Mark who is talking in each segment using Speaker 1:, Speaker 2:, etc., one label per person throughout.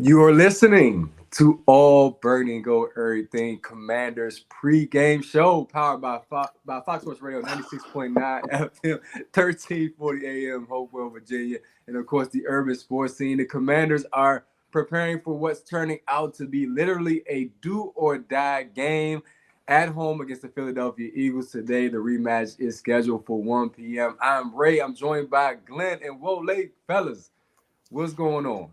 Speaker 1: You are listening to All Burgundy and Gold Everything Commanders pregame show powered by Fox Sports Radio 96.9 FM, 1340 AM, Hopewell, Virginia. And of course, the urban sports scene. The Commanders are preparing for what's turning out to be literally a do or die game at home against the Philadelphia Eagles today. The rematch is scheduled for 1 p.m. I'm Ray. I'm joined by Glenn and Whoa, fellas. What's going on?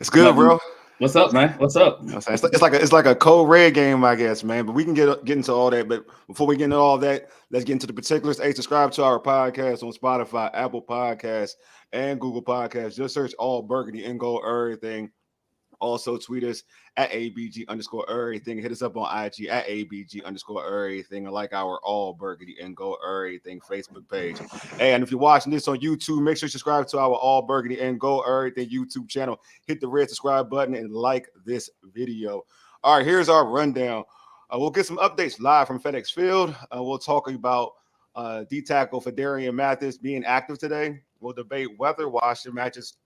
Speaker 2: It's good, bro.
Speaker 3: What's up, man? What's up?
Speaker 2: It's like a cold red game, I guess, man. But we can get into all that. But before we get into all that, let's get into the particulars. Hey, subscribe to our podcast on Spotify, Apple Podcasts, and Google Podcasts. Just search All Burgundy and Gold Everything. Also, tweet us at ABG_everything. Hit us up on IG at ABG_everything. And like our All Burgundy and Gold Everything Facebook page. And if you're watching this on YouTube, make sure you subscribe to our All Burgundy and Gold Everything YouTube channel. Hit the red subscribe button and like this video. All right, here's our rundown. We'll get some updates live from FedEx Field. We'll talk about D-tackle Fedarian Mathis being active today. We'll debate whether Washington matches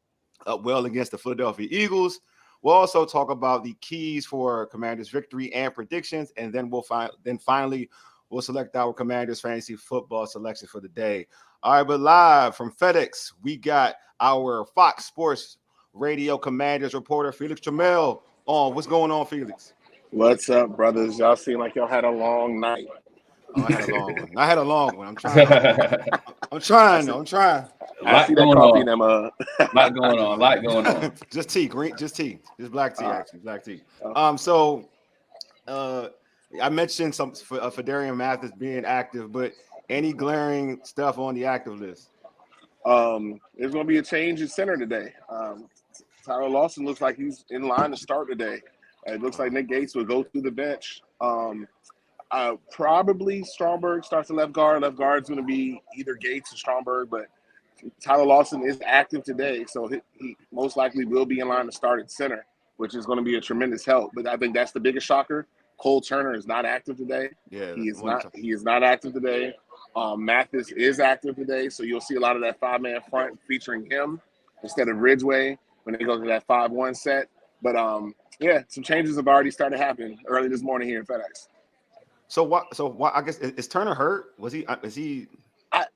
Speaker 2: up well against the Philadelphia Eagles. We'll also talk about the keys for Commanders' victory and predictions, and then finally we'll select our Commanders fantasy football selection for the day. All right, but live from FedEx, we got our Fox Sports Radio Commanders reporter Felix Trammell on. What's going on, Felix?
Speaker 4: What's up, brothers? Y'all seem like y'all had a long night.
Speaker 2: Oh, I had a long one. I'm trying. I'm trying.
Speaker 4: I see that coffee in them.
Speaker 3: Lot going on.
Speaker 2: Just tea, green. Just black tea, actually. Black tea. So I mentioned some Fedarian Mathis being active, but any glaring stuff on the active list?
Speaker 4: There's going to be a change in center today. Tyler Lawson looks like he's in line to start today. It looks like Nick Gates will go through the bench. Probably Stromberg starts at left guard. Left guard's going to be either Gates or Stromberg, but Tyler Lawson is active today, so he most likely will be in line to start at center, which is going to be a tremendous help. But I think that's the biggest shocker. Cole Turner is not active today.
Speaker 2: Yeah,
Speaker 4: he is not active today. Mathis is active today, so you'll see a lot of that five-man front featuring him instead of Ridgeway when they go to that 5-1 set. But some changes have already started happening early this morning here in FedEx.
Speaker 2: So what? I guess is Turner hurt? Is he?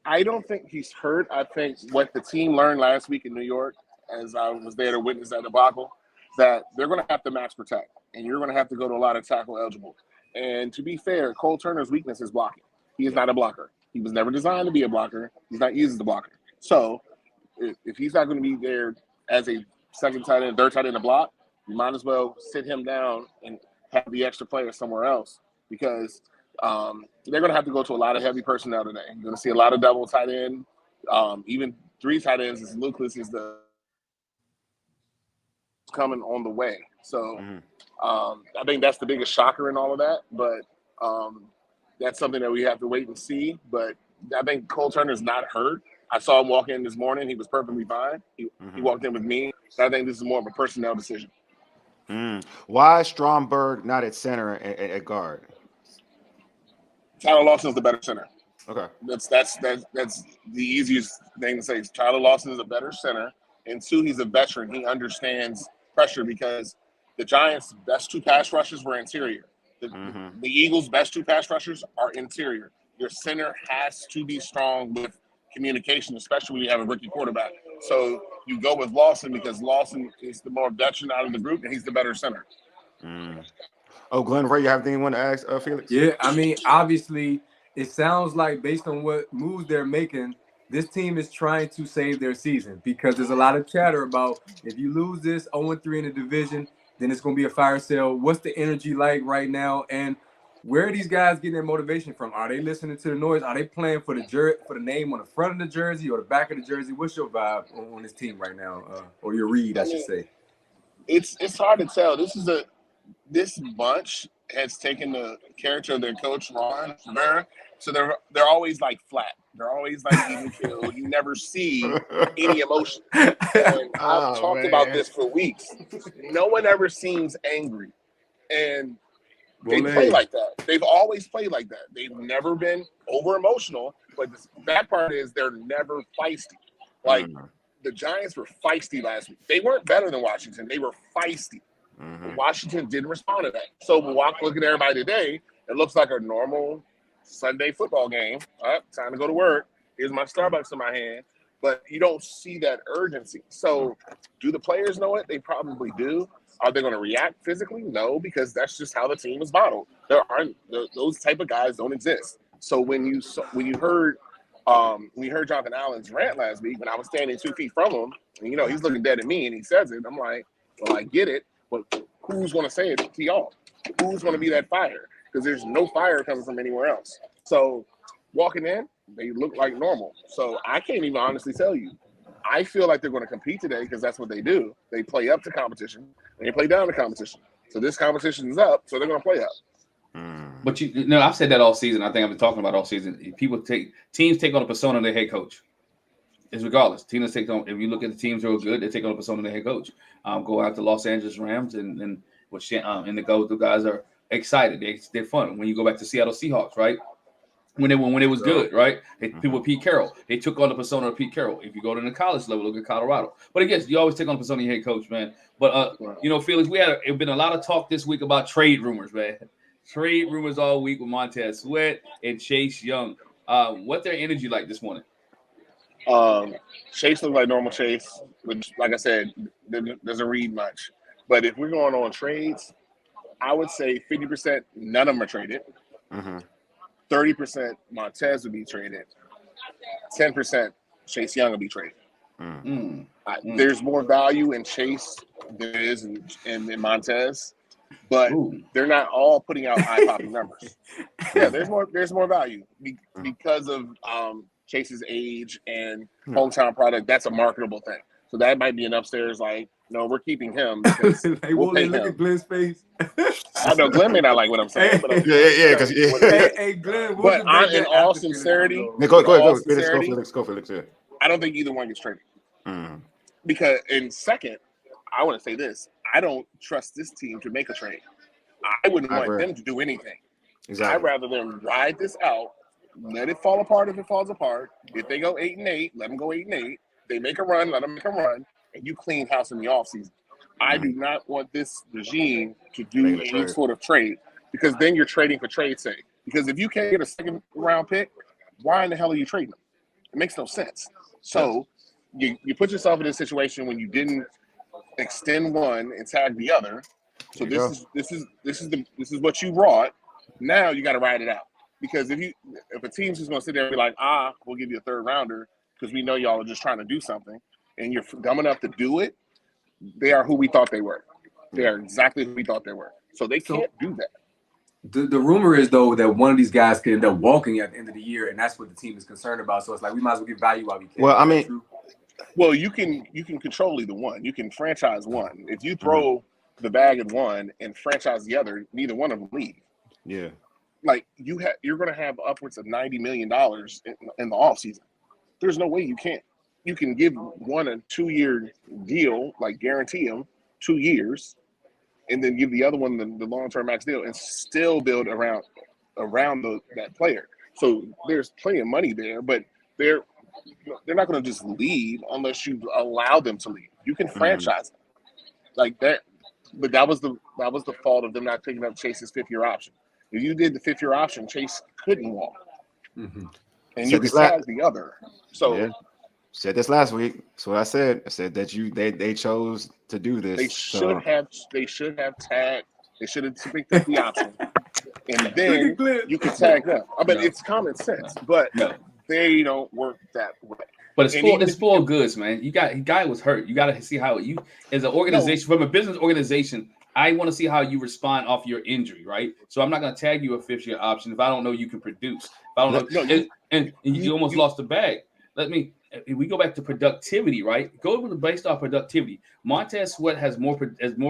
Speaker 4: I don't think he's hurt. I think what the team learned last week in New York, as I was there to witness that debacle, that they're going to have to max protect, and you're going to have to go to a lot of tackle eligible. And to be fair, Cole Turner's weakness is blocking. He is not a blocker. He was never designed to be a blocker. He's not used as a blocker. So if he's not going to be there as a second tight end, third tight end to block, you might as well sit him down and have the extra player somewhere else because they're going to have to go to a lot of heavy personnel today. You're going to see a lot of double tight end, even three tight ends as Lucas is the coming on the way. So I think that's the biggest shocker in all of that. But that's something that we have to wait and see. But I think Cole Turner's not hurt. I saw him walk in this morning. He was perfectly fine. He walked in with me. So I think this is more of a personnel decision.
Speaker 2: Why is Stromberg not at center at guard?
Speaker 4: Tyler Lawson's the better center.
Speaker 2: Okay.
Speaker 4: That's the easiest thing to say. Tyler Lawson is a better center. And two, he's a veteran. He understands pressure because the Giants' best two pass rushers were interior. The Eagles' best two pass rushers are interior. Your center has to be strong with communication, especially when you have a rookie quarterback. So you go with Lawson because Lawson is the more veteran out of the group, and he's the better center.
Speaker 2: Oh, Glenn Ray, you have anything you want to ask Felix?
Speaker 1: Yeah, I mean, obviously, it sounds like based on what moves they're making, this team is trying to save their season because there's a lot of chatter about if you lose this 0-3 in the division, then it's going to be a fire sale. What's the energy like right now? And where are these guys getting their motivation from? Are they listening to the noise? Are they playing for the name on the front of the jersey or the back of the jersey? What's your vibe on this team right now, or your read, I should say?
Speaker 4: It's hard to tell. This bunch has taken the character of their coach, Ron Rivera, so they're always like flat. They're always like even killed. You never see any emotion. And I've talked about this for weeks. No one ever seems angry. And they play like that. They've always played like that. They've never been over emotional, but that part is they're never feisty. Like the Giants were feisty last week. They weren't better than Washington. They were feisty. Washington didn't respond to that. So look at everybody today. It looks like a normal Sunday football game. Time to go to work. Here's my Starbucks in my hand. But you don't see that urgency. So do the players know it? They probably do. Are they going to react physically? No, because that's just how the team is modeled. Those type of guys don't exist. So when you heard Jonathan Allen's rant last week, when I was standing 2 feet from him, and he's looking dead at me and he says it, I'm like, well, I get it, but who's going to say it to y'all? Who's going to be that fire? Because there's no fire coming from anywhere else. So walking in, they look like normal. So I can't even honestly tell you. I feel like they're going to compete today because that's what they do. They play up to competition and they play down to competition. So this competition is up, so they're going to play up.
Speaker 3: But I've said that all season. I think I've been talking about all season. Teams take on a persona of their head coach. It's regardless. Teams take on. If you look at the teams real good, they take on a persona of their head coach. Go out to Los Angeles Rams and the guys are excited. They're fun. When you go back to Seattle Seahawks, right? When it was good, right? People Pete Carroll, they took on the persona of Pete Carroll. If you go to the college level, look at Colorado. But again, you always take on the persona of your head coach, man. But Felix, it's been a lot of talk this week about trade rumors, man. Trade rumors all week with Montez Sweat and Chase Young. What's their energy like this morning?
Speaker 4: Chase looks like normal Chase, which, like I said, doesn't read much. But if we're going on trades, I would say 50% none of them are traded. 30% Montez would be traded. 10% Chase Young would be traded. There's more value in Chase than there is in Montez, but they're not all putting out eye-popping numbers. Yeah, there's more value because of Chase's age and hometown product. That's a marketable thing. So that might be an upstairs like, no, we're keeping him because we'll pay
Speaker 1: look
Speaker 4: him.
Speaker 1: at Glenn's face.
Speaker 4: I know Glenn may not like what I'm saying, but
Speaker 1: Glenn.
Speaker 4: But in all sincerity,
Speaker 2: go ahead, go Felix. Yeah.
Speaker 4: I don't think either one gets traded. Because in second, I want to say this: I don't trust this team to make a trade. I wouldn't want them to do anything.
Speaker 2: Exactly.
Speaker 4: I'd rather them ride this out, let it fall apart if it falls apart. If they go 8-8, let them go 8-8. They make a run, let them make a run, and you clean house in the offseason. I do not want this regime to do any sort of trade because then you're trading for trade's sake. Because if you can't get a second round pick, why in the hell are you trading them? It makes no sense. So you put yourself in a situation when you didn't extend one and tag the other. So this is what you brought. Now you got to ride it out. Because if a team's just going to sit there and be like, we'll give you a third rounder because we know y'all are just trying to do something, and you're dumb enough to do it, they are who we thought they were. They are exactly who we thought they were. So they can't do that.
Speaker 1: The rumor is, though, that one of these guys could end up walking at the end of the year, and that's what the team is concerned about. So it's like we might as well get value while we can.
Speaker 2: Well, I mean,
Speaker 4: you can control either one. You can franchise one. If you throw the bag at one and franchise the other, neither one of them leave.
Speaker 2: Yeah.
Speaker 4: Like you're going to have upwards of $90 million in the offseason. There's no way you can't. You can give one a 2-year deal, like guarantee them 2 years, and then give the other one the long-term max deal and still build around that player. So there's plenty of money there, but they're not going to just leave unless you allow them to leave. You can franchise them like that, but that was the fault of them not picking up Chase's 5th-year option. If you did the 5th-year option, Chase couldn't walk, and you could tag the other. So
Speaker 2: said this last week. That's what I said. I said that they chose to do this.
Speaker 4: They should have tagged. They should have picked up the option, and then you can tag them. I mean, it's common sense, but they don't work that way.
Speaker 3: But it's full goods, man. Guy was hurt. You got to see how you, as an organization, from a business organization, I want to see how you respond off your injury, right? So I'm not going to tag you a 5th-year option if I don't know you can produce. If I don't know, and you almost lost the bag. If we go back to productivity, right? Go with the based off productivity. Montez Sweat is more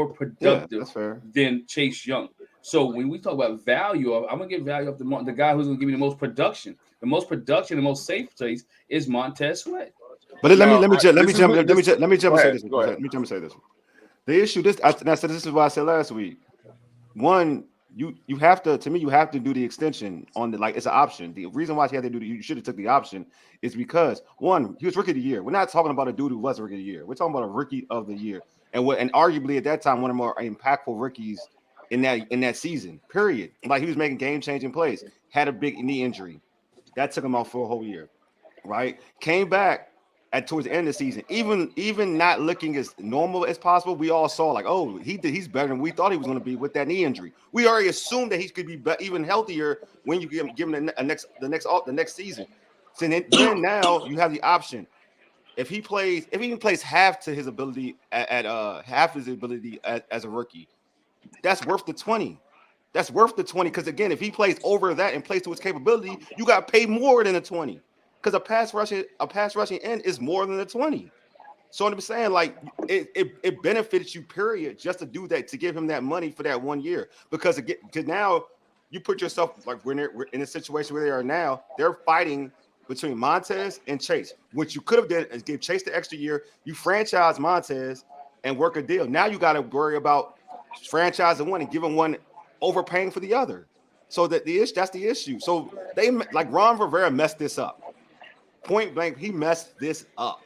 Speaker 3: productive than Chase Young. So when we talk about value, I'm gonna give value of the guy who's gonna give me the most production. The most production, the most safe place is Montez Sweat.
Speaker 2: But let me jump and say this. The issue, I said this is what I said last week. One, you have to you have to do the extension on the it's an option. The reason why you had to you should have took the option is because one, he was rookie of the year. We're not talking about a dude who was a rookie of the year. We're talking about a rookie of the year, and arguably at that time one of the more impactful rookies in that season. Period. Like he was making game changing plays. Had a big knee injury that took him off for a whole year. Right? Came back towards the end of the season, even not looking as normal as possible. We all saw oh, he's better than we thought he was going to be with that knee injury. We already assumed that he could be even healthier when you give him the next season. So then now you have the option. If he even plays half to his ability at half his ability as a rookie, that's worth the 20. That's worth the 20 because again, if he plays over that and plays to his capability, you got to pay more than a 20. Because a pass rushing end is more than a 20. So I'm saying it benefits you, period, just to do that, to give him that money for that 1 year. Because now you put yourself we're in a situation where they are now. They're fighting between Montez and Chase. What you could have done is give Chase the extra year. You franchise Montez and work a deal. Now you got to worry about franchising one and giving one overpaying for the other. So that's the issue. So they Ron Rivera messed this up. Point blank, he messed this up.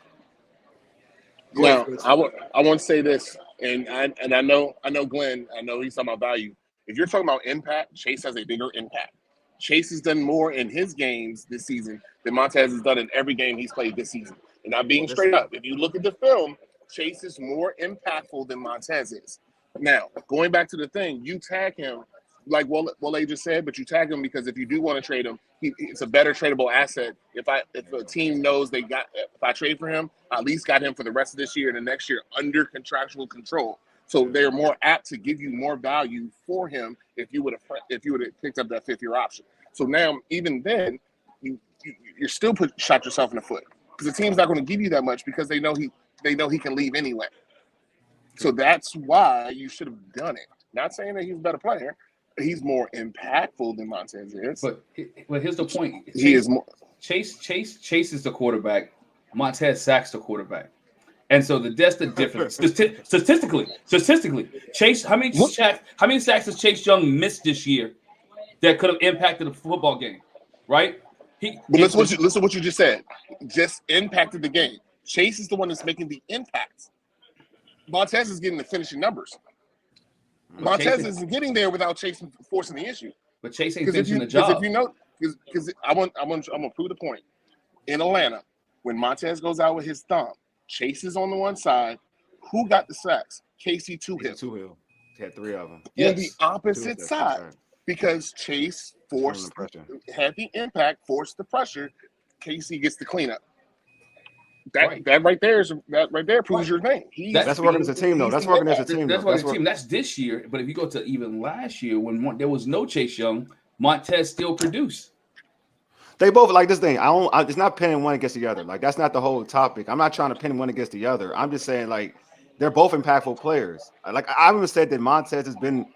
Speaker 4: Now, I want to say this, and I know Glenn, I know he's talking about value. If you're talking about impact, Chase has a bigger impact. Chase has done more in his games this season than Montez has done in every game he's played this season. And I'm being straight up. If you look at the film, Chase is more impactful than Montez is. Now, going back to the thing, you tag him, like Wale just said, but you tag him because if you do want to trade him, it's a better tradable asset. If a team knows if I trade for him, I at least got him for the rest of this year and the next year under contractual control. So they're more apt to give you more value for him if you would have picked up that 5th-year option. So now, even then, you're still shot yourself in the foot because the team's not going to give you that much because they know he can leave anyway. So that's why you should have done it. Not saying that he's a better player. He's more impactful than Montez is. But
Speaker 3: here's the point.
Speaker 4: He is more.
Speaker 3: Chase is the quarterback. Montez sacks the quarterback. And so that's the difference. Statistically, Chase, how many sacks has Chase Young missed this year that could have impacted the football game? Right?
Speaker 4: Listen to what you just said. Just impacted the game. Chase is the one that's making the impacts. Montez is getting the finishing numbers. Montez isn't getting there without Chase forcing the issue.
Speaker 3: But Chase ain't finishing the job.
Speaker 4: Because I'm gonna prove the point. In Atlanta, when Montez goes out with his thumb, Chase is on the one side. Who got the sacks? Casey Toohill.
Speaker 2: He had 3 of them.
Speaker 4: On the opposite side, because Chase had the impact, forced the pressure. Casey gets the cleanup. That right there proves your thing.
Speaker 2: That's working as a team, though. That's working as a team.
Speaker 3: That's this year. But if you go to even last year, when there was no Chase Young, Montez still produced.
Speaker 2: They both like this thing. It's not pinning one against the other. That's not the whole topic. I'm not trying to pin one against the other. I'm just saying they're both impactful players. I even said that Montez has been.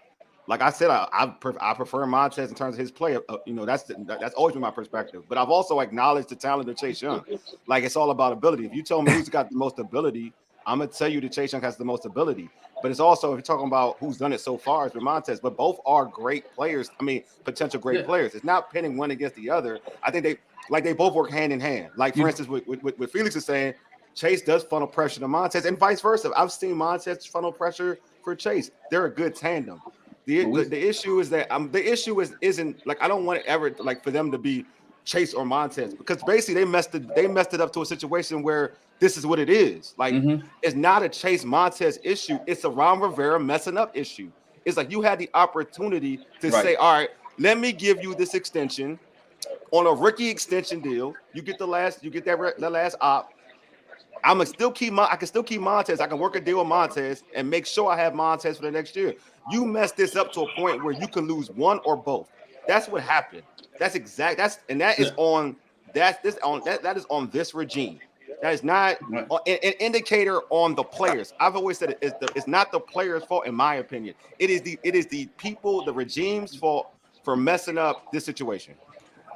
Speaker 2: Like I said, I prefer Montez in terms of his play. That's always been my perspective. But I've also acknowledged the talent of Chase Young. It's all about ability. If you tell me who's got the most ability, I'm gonna tell you that Chase Young has the most ability. But it's also, if you're talking about who's done it so far, it's been Montez. But both are great players. I mean, potential great players. It's not pinning one against the other. I think they both work hand in hand. For instance, what Felix is saying, Chase does funnel pressure to Montez, and vice versa. I've seen Montez funnel pressure for Chase. They're a good tandem. The issue is that isn't I don't want it ever for them to be Chase or Montez, because basically they messed it up to a situation where this is what it is. It's not a Chase Montez issue. It's a Ron Rivera messing up issue. It's you had the opportunity to say, all right, let me give you this extension on a rookie extension deal. You get the last op. I can still keep Montez. I can work a deal with Montez and make sure I have Montez for the next year. You messed this up to a point where you can lose one or both. That's what happened. That is on this regime. That is not an indicator on the players. I've always said it's not the players' fault, in my opinion. It is the people, the regime's fault for messing up this situation.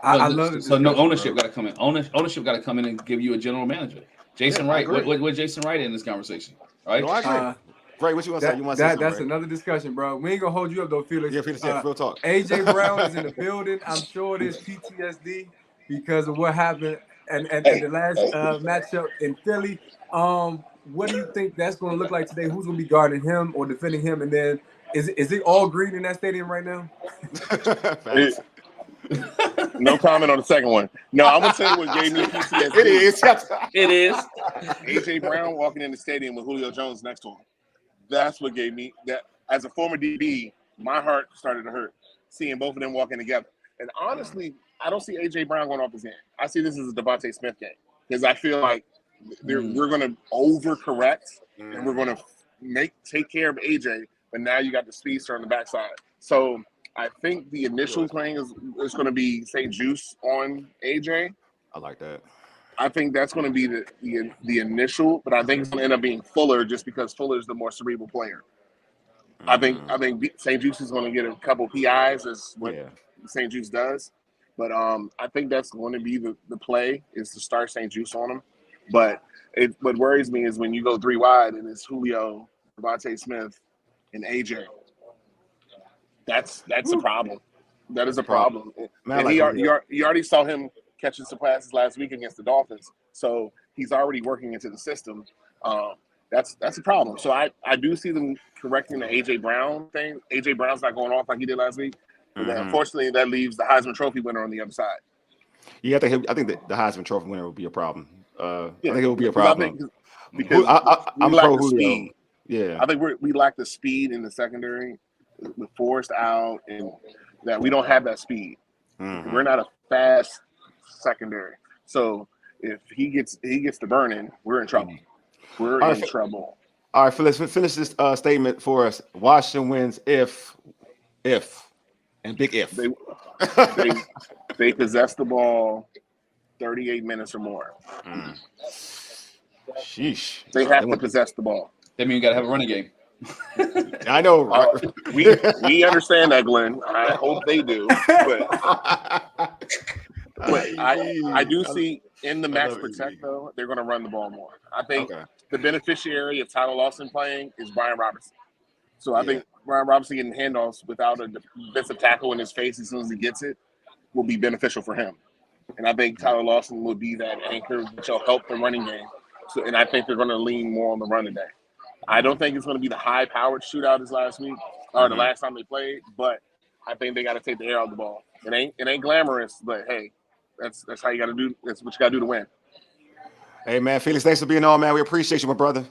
Speaker 1: I love it.
Speaker 3: So no ownership got to come in. Ownership got to come in and give you a general manager. Jason Wright. What Jason Wright in this conversation? Right?
Speaker 2: No, I agree. Ray, what you want to say? You want to say something,
Speaker 1: That's
Speaker 2: Ray?
Speaker 1: another discussion, bro. We ain't gonna hold you up though, Felix.
Speaker 2: Yeah, Felix, real talk.
Speaker 1: AJ Brown is in the building. I'm sure it is PTSD because of what happened and the last matchup in Philly. What do you think that's going to look like today? Who's going to be guarding him or defending him? And then is it all green in that stadium right now?
Speaker 4: No comment on the second one. No, I'm gonna tell you what gave me PTSD.
Speaker 2: It is.
Speaker 3: It is.
Speaker 4: AJ Brown walking in the stadium with Julio Jones next to him. That's what gave me that. As a former DB, my heart started to hurt seeing both of them walking together. And honestly, I don't see AJ Brown going off his hand. I see this as a Devontae Smith game because I feel like we're going to overcorrect and we're going to take care of AJ. But now you got the speedster on the backside. So I think the initial playing is going to be St. Juice on AJ.
Speaker 2: I like that.
Speaker 4: I think that's going to be the initial, but I think it's going to end up being Fuller just because Fuller is the more cerebral player. I think St. Juice is going to get a couple PIs as what St. Juice does, but I think that's going to be the play is to start St. Juice on him. But what worries me is when you go 3 wide and it's Julio, Devontae Smith, and AJ. That's a problem. That is a problem.
Speaker 2: Man,
Speaker 4: and you already saw him catching some passes last week against the Dolphins, so he's already working into the system. That's a problem. So I do see them correcting the AJ Brown thing. AJ Brown's not going off like he did last week. But unfortunately, that leaves the Heisman Trophy winner on the other side.
Speaker 2: Yeah, I think the Heisman Trophy winner will be a problem. I think it will be a problem.
Speaker 4: Because
Speaker 2: I'm
Speaker 4: pro
Speaker 2: Julio.
Speaker 4: Speed.
Speaker 2: Yeah,
Speaker 4: I think we lack the speed in the secondary with Forrest out, and that we don't have that speed. We're not a fast secondary. So if he gets the burning, we're in trouble. We're in trouble.
Speaker 2: All right, Felix, finish this statement for us. Washington wins if, and big if.
Speaker 4: They possess the ball 38 minutes or more.
Speaker 2: Sheesh.
Speaker 4: They have to possess the ball.
Speaker 3: That means you got to have a running game.
Speaker 2: I know.
Speaker 4: We understand that, Glenn. I hope they do. But I do see in the max protect, though, they're going to run the ball more. I think the beneficiary of Tyler Lawson playing is Brian Robertson. So I think Brian Robertson getting handoffs without a defensive tackle in his face as soon as he gets it will be beneficial for him. And I think Tyler Lawson will be that anchor which will help the running game. So, and I think they're going to lean more on the run today. I don't think it's going to be the high-powered shootout as last week or the last time they played, but I think they got to take the air out of the ball. It ain't glamorous, but hey, that's how you got to do. That's what you got to do to win.
Speaker 2: Hey man, Felix, thanks for being on, man. We appreciate you, my brother.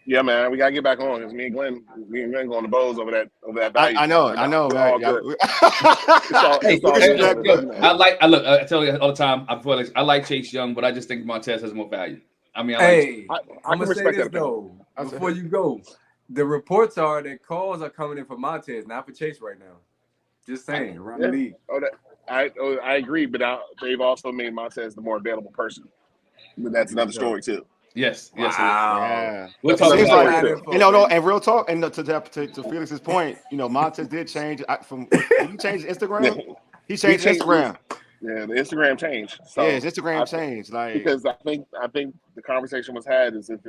Speaker 4: Yeah, man, we gotta get back on because me and Glenn go on the bows over that value.
Speaker 2: I know, man.
Speaker 3: I tell you all the time. I like Chase Young, but I just think Montez has more value. I mean,
Speaker 1: I'm gonna say this though. Before you go, the reports are that calls are coming in for Montez, not for Chase right now. Just saying, around the league.
Speaker 4: I agree, but they've also made Montez the more available person. But that's another story too.
Speaker 3: Yes.
Speaker 1: Wow.
Speaker 2: Yeah.
Speaker 3: We're talking about
Speaker 2: and real talk, and to Felix's point, Montez did change did he change Instagram? He changed Instagram.
Speaker 4: Yeah, the Instagram changed. So
Speaker 2: his Instagram changed.
Speaker 4: Because I think the conversation was had is if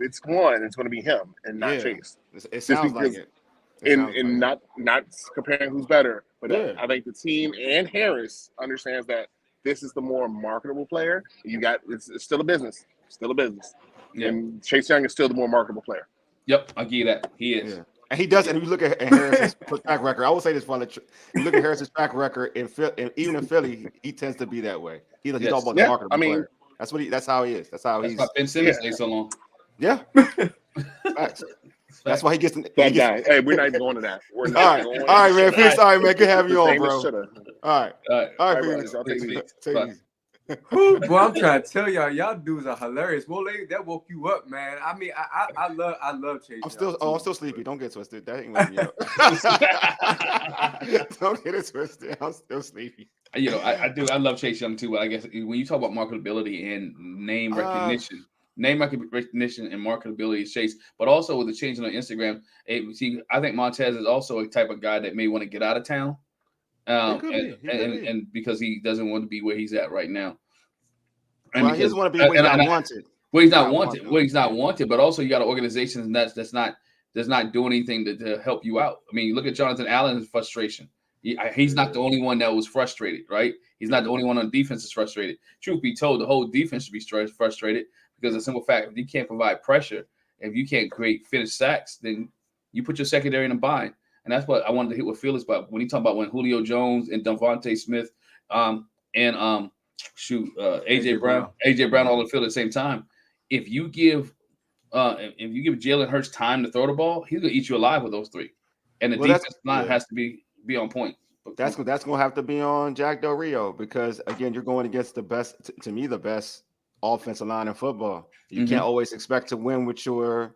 Speaker 4: it's one, it's going to be him and not Chase.
Speaker 2: It sounds like it.
Speaker 4: And not comparing who's better, but I think the team and Harris understands that this is the more marketable player. It's still a business. Still a business. Yeah. And Chase Young is still the more marketable player.
Speaker 3: Yep, I'll give you that. He is.
Speaker 2: Yeah. And he does. And if you look at Harris's track record, I will say this for you look at Harris's track record even in Philly, he tends to be that way. He's all about the marketable player. That's how he is. That's how he's.
Speaker 3: That's why Ben Simmons stays so long.
Speaker 2: Yeah. That's why he gets
Speaker 4: that guy. Hey, we're not even going to that. We're not going.
Speaker 2: All right, man. Felix, all right, man. Good having you on, bro. All right, Felix.
Speaker 4: Take it easy.
Speaker 1: Boy, I'm trying to tell y'all dudes are hilarious. Well, that woke you up, man. I mean, I love Chase.
Speaker 2: I'm still sleepy. Don't get twisted. That ain't waking me up. Don't get it twisted. I'm still sleepy.
Speaker 3: I love Chase Young too. But I guess when you talk about marketability and name recognition and marketability is Chase, but also with the change on Instagram, I think Montez is also a type of guy that may want to get out of town. And because he doesn't want to be where he's at right now. And
Speaker 2: he doesn't want to be where he's not wanted.
Speaker 3: He's not wanted, but also you got an organization that's not does not do anything to help you out. I mean, look at Jonathan Allen's frustration. He's not the only one that was frustrated, right? He's not the only one on defense that's frustrated. Truth be told, the whole defense should be frustrated because of the simple fact, if you can't provide pressure, if you can't finish sacks, then you put your secondary in a bind. And that's what I wanted to hit with Felix about when he talked about when Julio Jones and Devontae Smith and AJ Brown all on the field at the same time. If you give Jalen Hurts time to throw the ball, he's gonna eat you alive with those three. And the defensive line has to be on point.
Speaker 2: That's gonna have to be on Jack Del Rio because again, you're going against the best, to me, the best offensive line in football. You can't always expect to win with your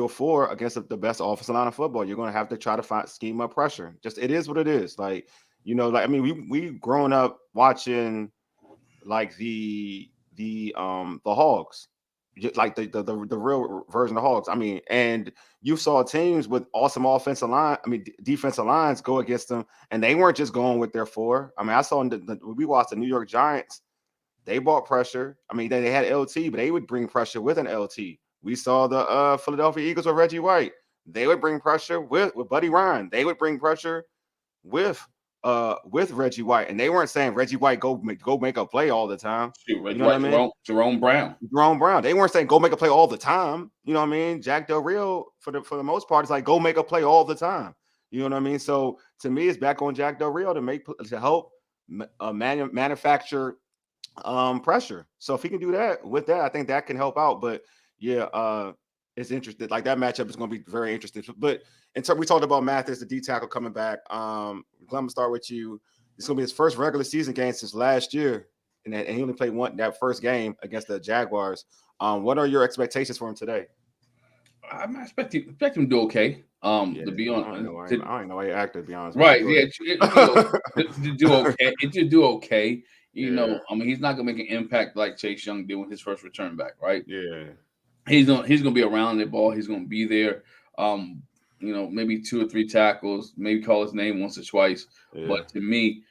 Speaker 2: four against the best offensive line of football. You're going to have to try to scheme up pressure. Just it is what it is. Like, I mean, we growing up watching like the Hogs, like the real version of Hogs. I mean, and you saw teams with awesome defensive lines go against them, and they weren't just going with their four. I mean, I saw we watched the New York Giants. They brought pressure. I mean, they had LT, but they would bring pressure with an LT. We saw the Philadelphia Eagles with Reggie White. They would bring pressure with Buddy Ryan. They would bring pressure with Reggie White, and they weren't saying Reggie White go make a play all the time.
Speaker 3: Shoot, what I mean? Jerome Brown.
Speaker 2: They weren't saying go make a play all the time. You know what I mean? Jack Del Rio for the most part is like go make a play all the time. You know what I mean? So to me, it's back on Jack Del Rio to help manufacture pressure. So if he can do that with that, I think that can help out. But yeah, it's interesting. Like that matchup is going to be very interesting. But we talked about Mathis, the D tackle coming back. I'm going to start with you. It's going to be his first regular season game since last year, and he only played that first game against the Jaguars. What are your expectations for him today?
Speaker 3: I'm expecting him to do okay. To be honest,
Speaker 2: I don't know why you acted. To be honest,
Speaker 3: right? Yeah, to do okay. It should do okay. You know, I mean, he's not gonna make an impact like Chase Young did with his first return back, right?
Speaker 2: Yeah,
Speaker 3: he's gonna be around the ball. He's gonna be there. You know, maybe 2 or 3 tackles, maybe call his name once or twice. Yeah. But to me,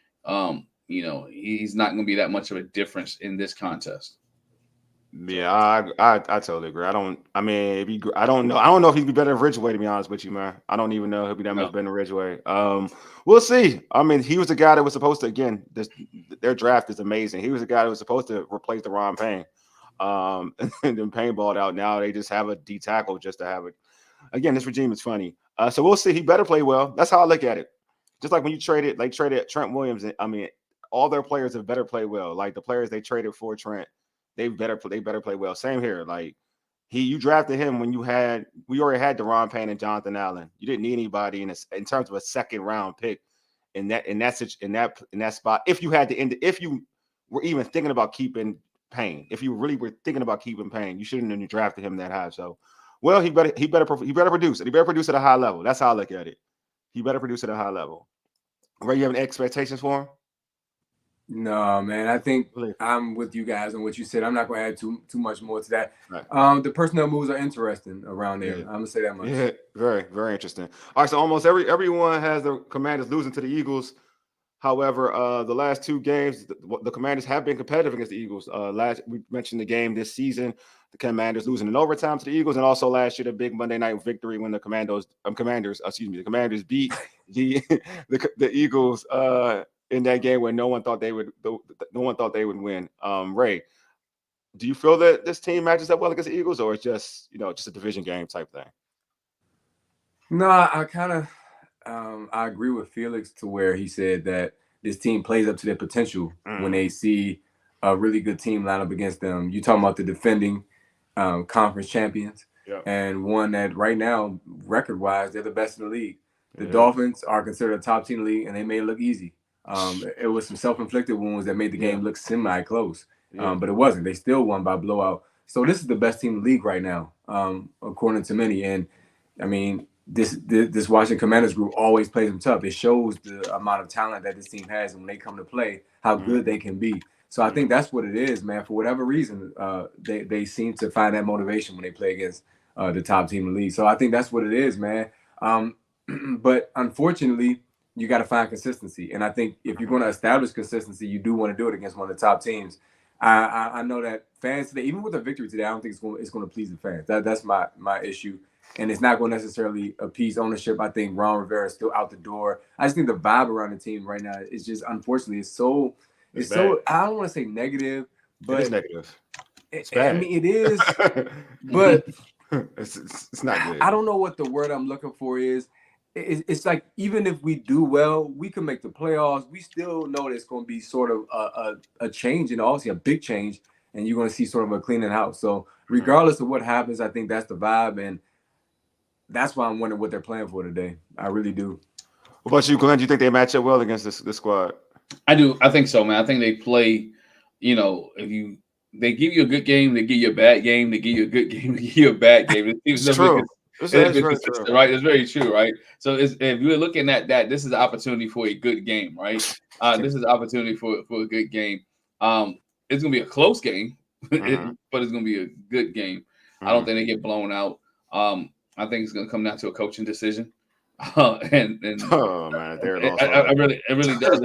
Speaker 3: you know, he's not gonna be that much of a difference in this contest.
Speaker 2: Yeah, I totally agree. I don't know if he'd be better than Ridgeway, to be honest with you, man. I don't even know if he'll be that much better than Ridgeway. We'll see. I mean, he was the guy that was supposed to, their draft is amazing. He was the guy that was supposed to replace Deron Payne. And then Payne balled out. Now they just have a D tackle just to have it. Again, this regime is funny. So we'll see. He better play well. That's how I look at it. Just like when you traded Trent Williams, I mean, all their players have better play well. Like the players they traded for Trent, they better play well. Same here. Like you drafted him when we already had Deron Payne and Jonathan Allen. You didn't need anybody in terms of a second round pick in that spot. If you were even thinking about keeping Payne, if you really were thinking about keeping Payne, you shouldn't have drafted him that high. So, well, he better produce it. He better produce at a high level. That's how I look at it. He better produce at a high level. Ray, you have any expectations for him?
Speaker 1: No, man. I think I'm with you guys on what you said. I'm not going to add too much more to that. Right. The personnel moves are interesting around there. I'm going to say that much.
Speaker 2: Yeah, very, very interesting. All right, so almost everyone has the Commanders losing to the Eagles. However, the last 2 games, the Commanders have been competitive against the Eagles. We mentioned the game this season, the Commanders losing in overtime to the Eagles, and also last year the big Monday night victory when the Commanders beat the Eagles in that game where no one thought they would win. Ray, do you feel that this team matches up well against the Eagles, or it's just a division game type thing?
Speaker 1: No, I kind of. I agree with Felix to where he said that this team plays up to their potential when they see a really good team line up against them. You're talking about the defending conference champions and one that right now, record-wise, they're the best in the league. The Dolphins are considered a top team in the league, and they made it look easy. It was some self-inflicted wounds that made the game look semi-close, but it wasn't. They still won by blowout. So this is the best team in the league right now, according to many. And, I mean, this Washington Commanders group always plays them tough. It shows the amount of talent that this team has, and when they come to play, how good they can be. So I think that's what it is, man. For whatever reason, they seem to find that motivation when they play against the top team in the league. So I think that's what it is, man. But unfortunately, you got to find consistency. And I think if you're going to establish consistency, you do want to do it against one of the top teams. I know that fans today, even with a victory today, I don't think it's going to please the fans. That's my issue, and it's not going to necessarily appease ownership. I think Ron Rivera is still out the door. I just think the vibe around the team right now is just, unfortunately, it's so I don't want to say negative, but
Speaker 2: it is negative. It's
Speaker 1: I
Speaker 2: bad.
Speaker 1: mean, it is, but
Speaker 2: it's not good.
Speaker 1: I don't know what the word I'm looking for is. It's like, even if we do well, we can make the playoffs. We still know there's going to be sort of a change, and obviously a big change, and you're going to see sort of a cleaning house. So regardless of what happens, I think that's the vibe, and that's why I'm wondering what they're playing for today. I really do.
Speaker 2: What about you, Glenn? Do you think they match up well against this squad?
Speaker 3: I do. I think so, man. I think they play. They give you a good game, they give you a bad game, they give you a good game, they give you a bad game.
Speaker 2: It's true. It's very true.
Speaker 3: Right? It's very true, right? So if you're looking at that, this is an opportunity for a good game, right? This is an opportunity for a good game. It's gonna be a close game, but it's gonna be a good game. I don't think they get blown out. I think it's gonna come down to a coaching decision. And
Speaker 2: oh man,
Speaker 3: it really does.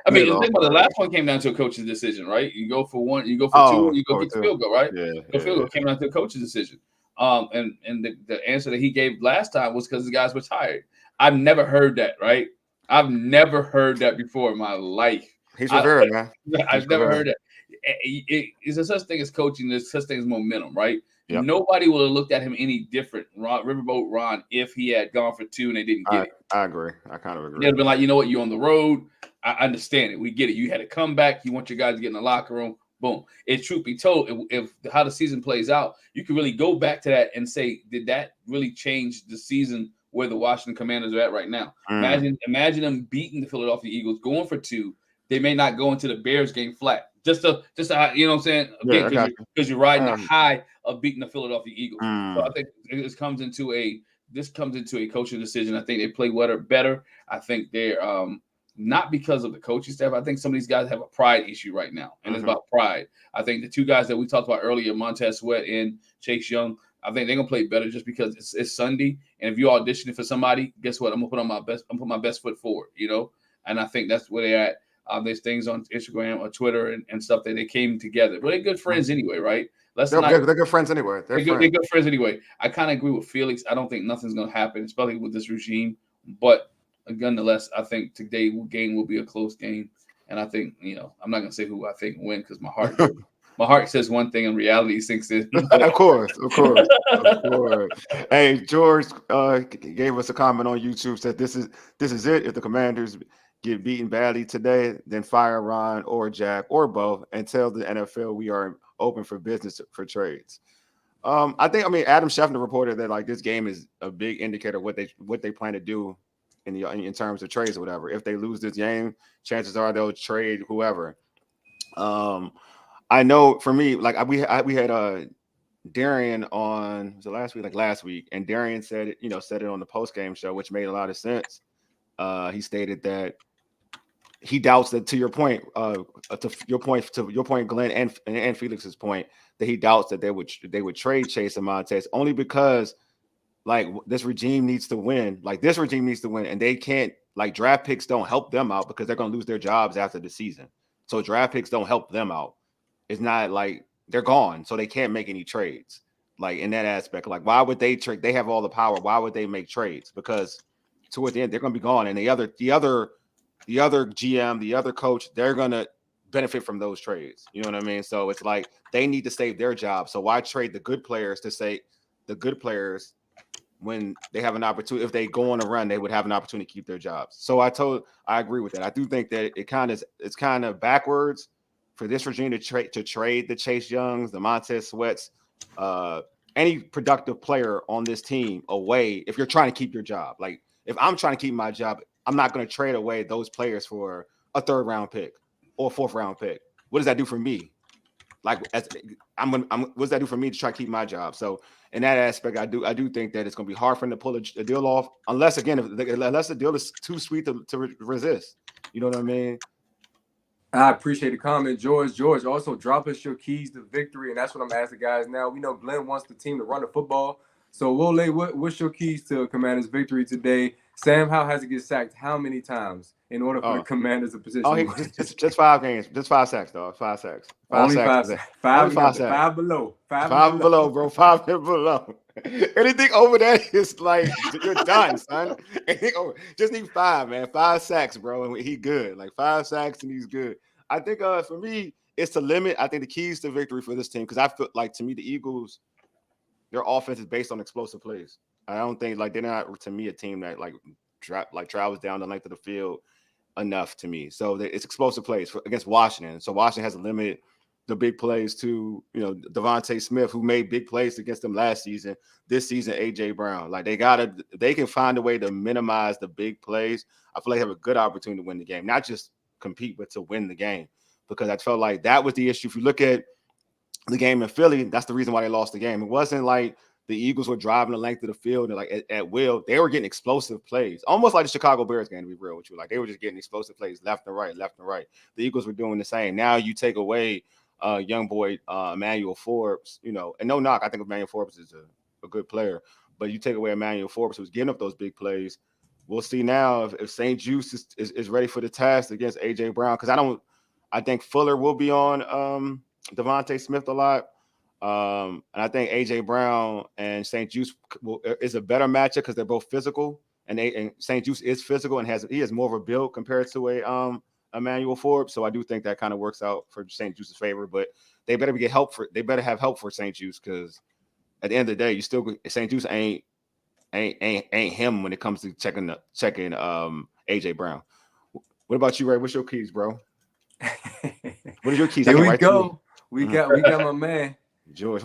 Speaker 3: I mean, the last one came down to a coach's decision, right? You go for one, you go for two, you go get the field goal, right? The field goal came down to a coach's decision. And the answer that he gave last time was because the guys were tired. I've never heard that, right? I've never heard that before in my life.
Speaker 2: He's Rivera, man.
Speaker 3: I've never heard that. It's a such thing as coaching. There's such thing as momentum, right?
Speaker 2: Yep.
Speaker 3: Nobody would have looked at him any different, Riverboat Ron, if he had gone for two and they didn't get it.
Speaker 2: I agree. I kind of agree.
Speaker 3: They'd have been like, you know what, you're on the road. I understand it. We get it. You had to come back. You want your guys to get in the locker room. Boom. If truth be told, if how the season plays out, you can really go back to that and say, did that really change the season where the Washington Commanders are at right now? Imagine them beating the Philadelphia Eagles, going for two. They may not go into the Bears game flat. Just to you know what I'm saying? Because you're riding the high of beating the Philadelphia Eagles. So I think this comes into a coaching decision. I think they play better. I think they're not because of the coaching staff. I think some of these guys have a pride issue right now, and it's about pride. I think the two guys that we talked about earlier, Montez Sweat and Chase Young, I think they're gonna play better just because it's Sunday. And if you're auditioning for somebody, guess what? I'm gonna put my best foot forward, you know. And I think that's where they're at. There's things on Instagram or Twitter and stuff that they came together. But they're good friends anyway, right?
Speaker 2: They're good friends anyway. They're
Speaker 3: good friends anyway. I kind of agree with Felix. I don't think nothing's going to happen, especially with this regime. But nonetheless, I think today's game will be a close game. And I think, I'm not going to say who I think will win because my heart says one thing and reality thinks it.
Speaker 2: Of course. Hey, George gave us a comment on YouTube, said this is it. If the Commanders get beaten badly today, then fire Ron or Jack or both and tell the NFL we are open for business for trades. Adam Schefter reported that this game is a big indicator of what they plan to do in terms of trades or whatever. If they lose this game, chances are they'll trade whoever. I know for me, we had Darian on, was it last week, and Darian said it on the post game show, which made a lot of sense. He stated that he doubts that, to your point, Glenn, and Felix's point, that he doubts that they would trade Chase and Montez only because this regime needs to win. This regime needs to win, and they can't. Draft picks don't help them out because they're going to lose their jobs after the season. So draft picks don't help them out. It's not they're gone, so they can't make any trades. In that aspect, why would they trade? They have all the power. Why would they make trades? Because toward the end, they're going to be gone, and the other GM, the other coach, they're going to benefit from those trades. You know what I mean? So it's they need to save their job. So why trade the good players when they have an opportunity? If they go on a run, they would have an opportunity to keep their jobs. So I agree with that. I do think that it's kind of backwards for this regime to trade the Chase Youngs, the Montez Sweats, any productive player on this team away if you're trying to keep your job. If I'm trying to keep my job, I'm not going to trade away those players for a 3rd round pick or a 4th round pick. What does that do for me? What does that do for me to try to keep my job? So in that aspect, I do think that it's going to be hard for them to pull a deal off, unless the deal is too sweet to resist. You know what I mean?
Speaker 1: I appreciate the comment, George. George, also drop us your keys to victory, and that's what I'm asking guys now. We know Glenn wants the team to run the football. So, Wole, what's your keys to Commanders' victory today? Sam Howell has to get sacked how many times? in order for the Commanders to position.
Speaker 2: Oh, just 5 games, just 5 sacks, dog. 5 sacks.
Speaker 1: Only
Speaker 2: sacks.
Speaker 1: 5
Speaker 2: Only 5 sacks.
Speaker 1: 5 below.
Speaker 2: 5 below, bro. 5 and below. Anything over that is like you're done, son. Anything over, just need 5, man. 5 sacks, bro, and he good. Like 5 sacks and he's good. I think for me, it's the limit. I think the keys to victory for this team, because I feel like, to me, the Eagles, their offense is based on explosive plays. I don't think they're not, to me, a team that travels down the length of the field enough to me. So it's explosive plays against Washington. So Washington has to limit the big plays to, Devontae Smith, who made big plays against them last season. This season, AJ Brown. Like they can find a way to minimize the big plays. I feel like they have a good opportunity to win the game, not just compete, but to win the game. Because I felt like that was the issue. If you look at the game in Philly, that's the reason why they lost the game. It wasn't like the Eagles were driving the length of the field and at will. They were getting explosive plays, almost like the Chicago Bears game, to be real with you. Like they were just getting explosive plays left and right. The Eagles were doing the same. Now you take away young boy Emmanuel Forbes, and no knock. I think Emmanuel Forbes is a good player, but you take away Emmanuel Forbes, who's getting up those big plays. We'll see now if St. Juice is ready for the task against AJ Brown, because I think Fuller will be on Devontae Smith a lot. And I think AJ Brown and St. Juice is a better matchup because they're both physical, and St. Juice is physical and he has more of a build compared to a Emmanuel Forbes. So I do think that kind of works out for St. Juice's favor. But they better have help for St. Juice, because at the end of the day, St. Juice ain't him when it comes to checking AJ Brown. What about you, Ray? What's your keys, bro? What are your keys?
Speaker 1: Here we go. We got my man.
Speaker 2: George.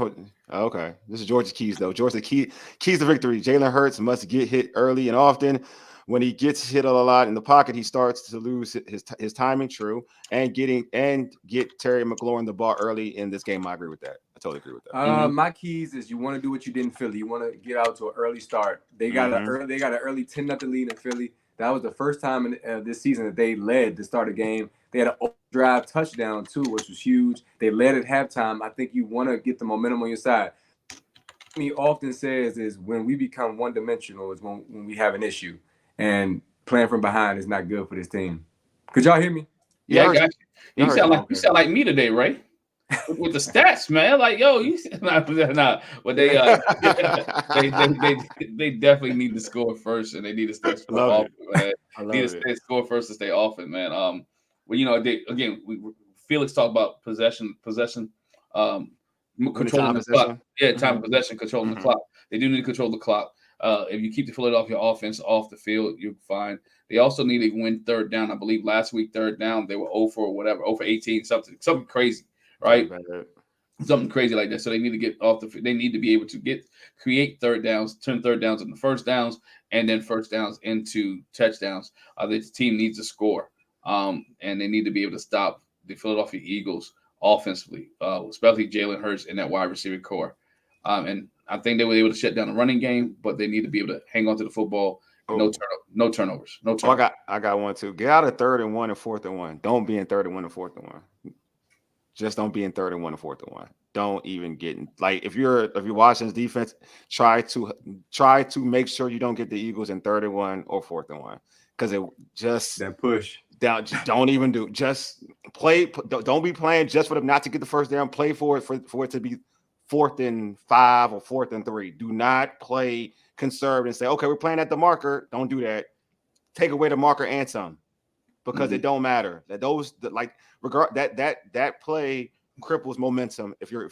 Speaker 2: Okay. This is George's keys, though. George, the keys to victory. Jalen Hurts must get hit early and often. When he gets hit a lot in the pocket, he starts to lose his timing, true, and get Terry McLaurin the ball early in this game. I agree with that. I totally agree with that.
Speaker 1: My keys is you want to do what you did in Philly. You want to get out to an early start. They got an early 10-0 lead in Philly. That was the first time in this season that they led to start a game. They had an drive touchdown too, which was huge. They led at halftime. I think you want to get the momentum on your side. He often says is when we become one-dimensional is when we have an issue, and playing from behind is not good for this team. Could y'all hear me?
Speaker 3: Yeah, I got you. You sound like me today, Ray. With the stats, man. Like, yo, but they definitely need to score first, and they need to stay score often, man. Score first to stay often, man. Felix talked about possession, controlling the clock. Yeah, time of possession, controlling the clock. They do need to control the clock. If you keep the Philadelphia offense off the field, you're fine. They also need to win third down. I believe last week, third down, they were 0 for 18, something crazy, right? Something crazy like that. So they need to get off the field. They need to be able to create third downs, turn third downs into first downs, and then first downs into touchdowns. The team needs to score, and they need to be able to stop the Philadelphia Eagles offensively, especially Jalen Hurts and that wide receiver core. And I think they were able to shut down the running game, but they need to be able to hang on to the football. No turnovers.
Speaker 2: I got one too. Get out of 3rd and 1 and 4th and 1. Don't be in 3rd and 1 and 4th and 1. Just don't be in 3rd and 1 and 4th and 1. Don't even get in. Like if you're Washington's defense, try to make sure you don't get the Eagles in 3rd and 1 or 4th and 1, because it just
Speaker 1: that push.
Speaker 2: Don't even do. Just play. Don't be playing just for them not to get the first down. Play for it to be 4th and 5 or 4th and 3. Do not play conservative and say, okay, we're playing at the marker. Don't do that. Take away the marker and some, because it don't matter. That that play cripples momentum if you're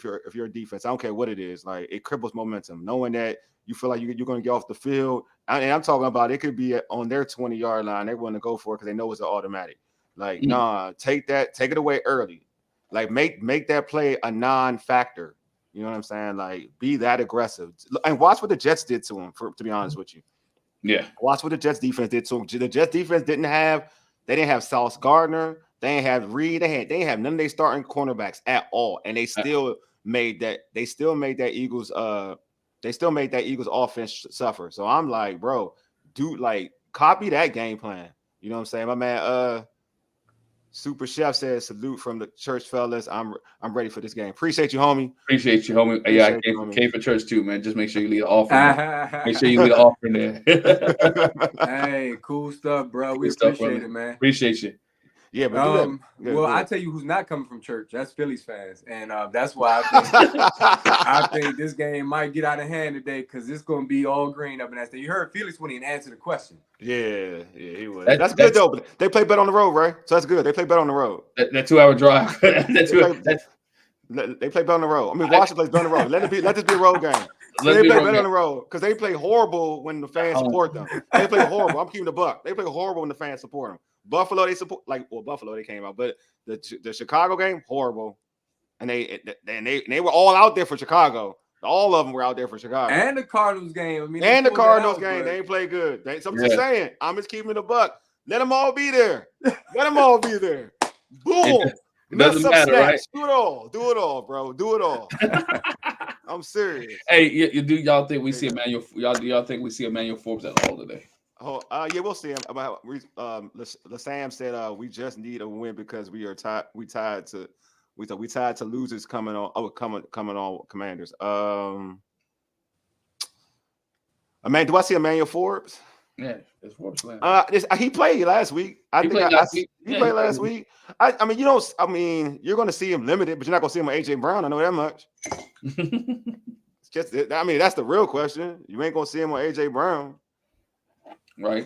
Speaker 2: a defense. I don't care what it is. Like it cripples momentum, knowing that you feel like you're going to get off the field. And I'm talking about it could be on their 20-yard line. They want to go for it because they know it's an automatic. Like, nah, take it away early. Like make that play a non-factor. You know what I'm saying? Like, be that aggressive. And watch what the Jets did to him, to be honest with you.
Speaker 3: Yeah.
Speaker 2: Watch what the Jets defense did to him. The Jets defense didn't have Sauce Gardner. They didn't have Reed. They didn't have none of their starting cornerbacks at all. And they still made that Eagles offense suffer. So I'm like, bro, copy that game plan. You know what I'm saying? My man, Super Chef says salute from the church, fellas. I'm ready for this game. Appreciate you, homie.
Speaker 3: Appreciate you, homie.
Speaker 2: Appreciate
Speaker 3: Yeah,
Speaker 2: you, homie.
Speaker 3: came for church too, man. Just make sure you leave an offering. Make sure you leave an offering there.
Speaker 1: Hey, cool stuff, bro. We
Speaker 3: Good stuff,
Speaker 1: appreciate
Speaker 3: brother.
Speaker 1: it, man.
Speaker 3: Appreciate you.
Speaker 2: Yeah, but do that.
Speaker 1: Well, I tell you who's not coming from church. That's Phillies fans, and that's why I think this game might get out of hand today because it's going to be all green up in that state. You heard Felix when he answered the question.
Speaker 2: Yeah, he was. That's good though. But they play better on the road, right? So that's good. They play better on the road.
Speaker 3: That 2-hour drive.
Speaker 2: They play better on the road. I mean, Washington plays better on the road. Let this be a road game. They play better on the road because they play horrible when the fans support them. They play horrible. I'm keeping the buck. They play horrible when the fans support them. Buffalo, they support Buffalo, they came out, but the Chicago game, horrible. And they were all out there for Chicago. All of them were out there for Chicago.
Speaker 1: And the Cardinals game. I mean,
Speaker 2: and the Cardinals game, they ain't play good. So I'm just saying, I'm just keeping the buck. Let them all be there. Let them all be there. Boom.
Speaker 3: It doesn't matter, right?
Speaker 2: Do it all. Do it all, bro. Do it all. I'm serious.
Speaker 3: Hey, y'all think we see Emmanuel? Y'all think we see Emmanuel Forbes at all today?
Speaker 2: Oh, yeah, we'll see him. Sam said we just need a win because we are tied. We tied to losers coming on. Coming on Commanders. Do I see Emmanuel Forbes?
Speaker 3: Yeah, it's Forbes.
Speaker 2: He played last week. He played last week. I mean, you're going to see him limited, but you're not going to see him with AJ Brown. I know that much. It's just, I mean, that's the real question. You ain't going to see him with AJ Brown.
Speaker 3: Right.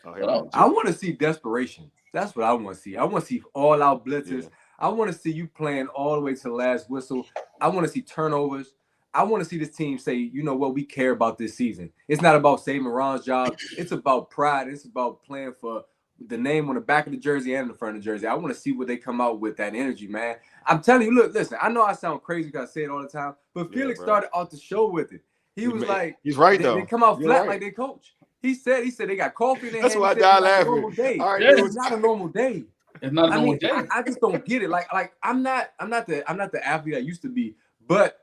Speaker 1: I want to see desperation. That's what I want to see. I want to see all out blitzes. Yeah. I want to see you playing all the way to the last whistle. I want to see turnovers. I want to see this team say, you know what, we care about this season. It's not about saving Ron's job. It's about pride. It's about playing for the name on the back of the jersey and the front of the jersey. I want to see what they come out with, that energy, man. I'm telling you, listen, I know I sound crazy because I say it all the time, but Felix started off the show with it. He was like,
Speaker 2: he's right, though.
Speaker 1: They come out flat like they coach. He said they got coffee in their hand.
Speaker 2: That's why I died laughing.
Speaker 1: Normal day.
Speaker 2: All right,
Speaker 1: it's not a normal day.
Speaker 3: It's not a normal day.
Speaker 1: I just don't get it. Like I'm not the athlete I used to be, but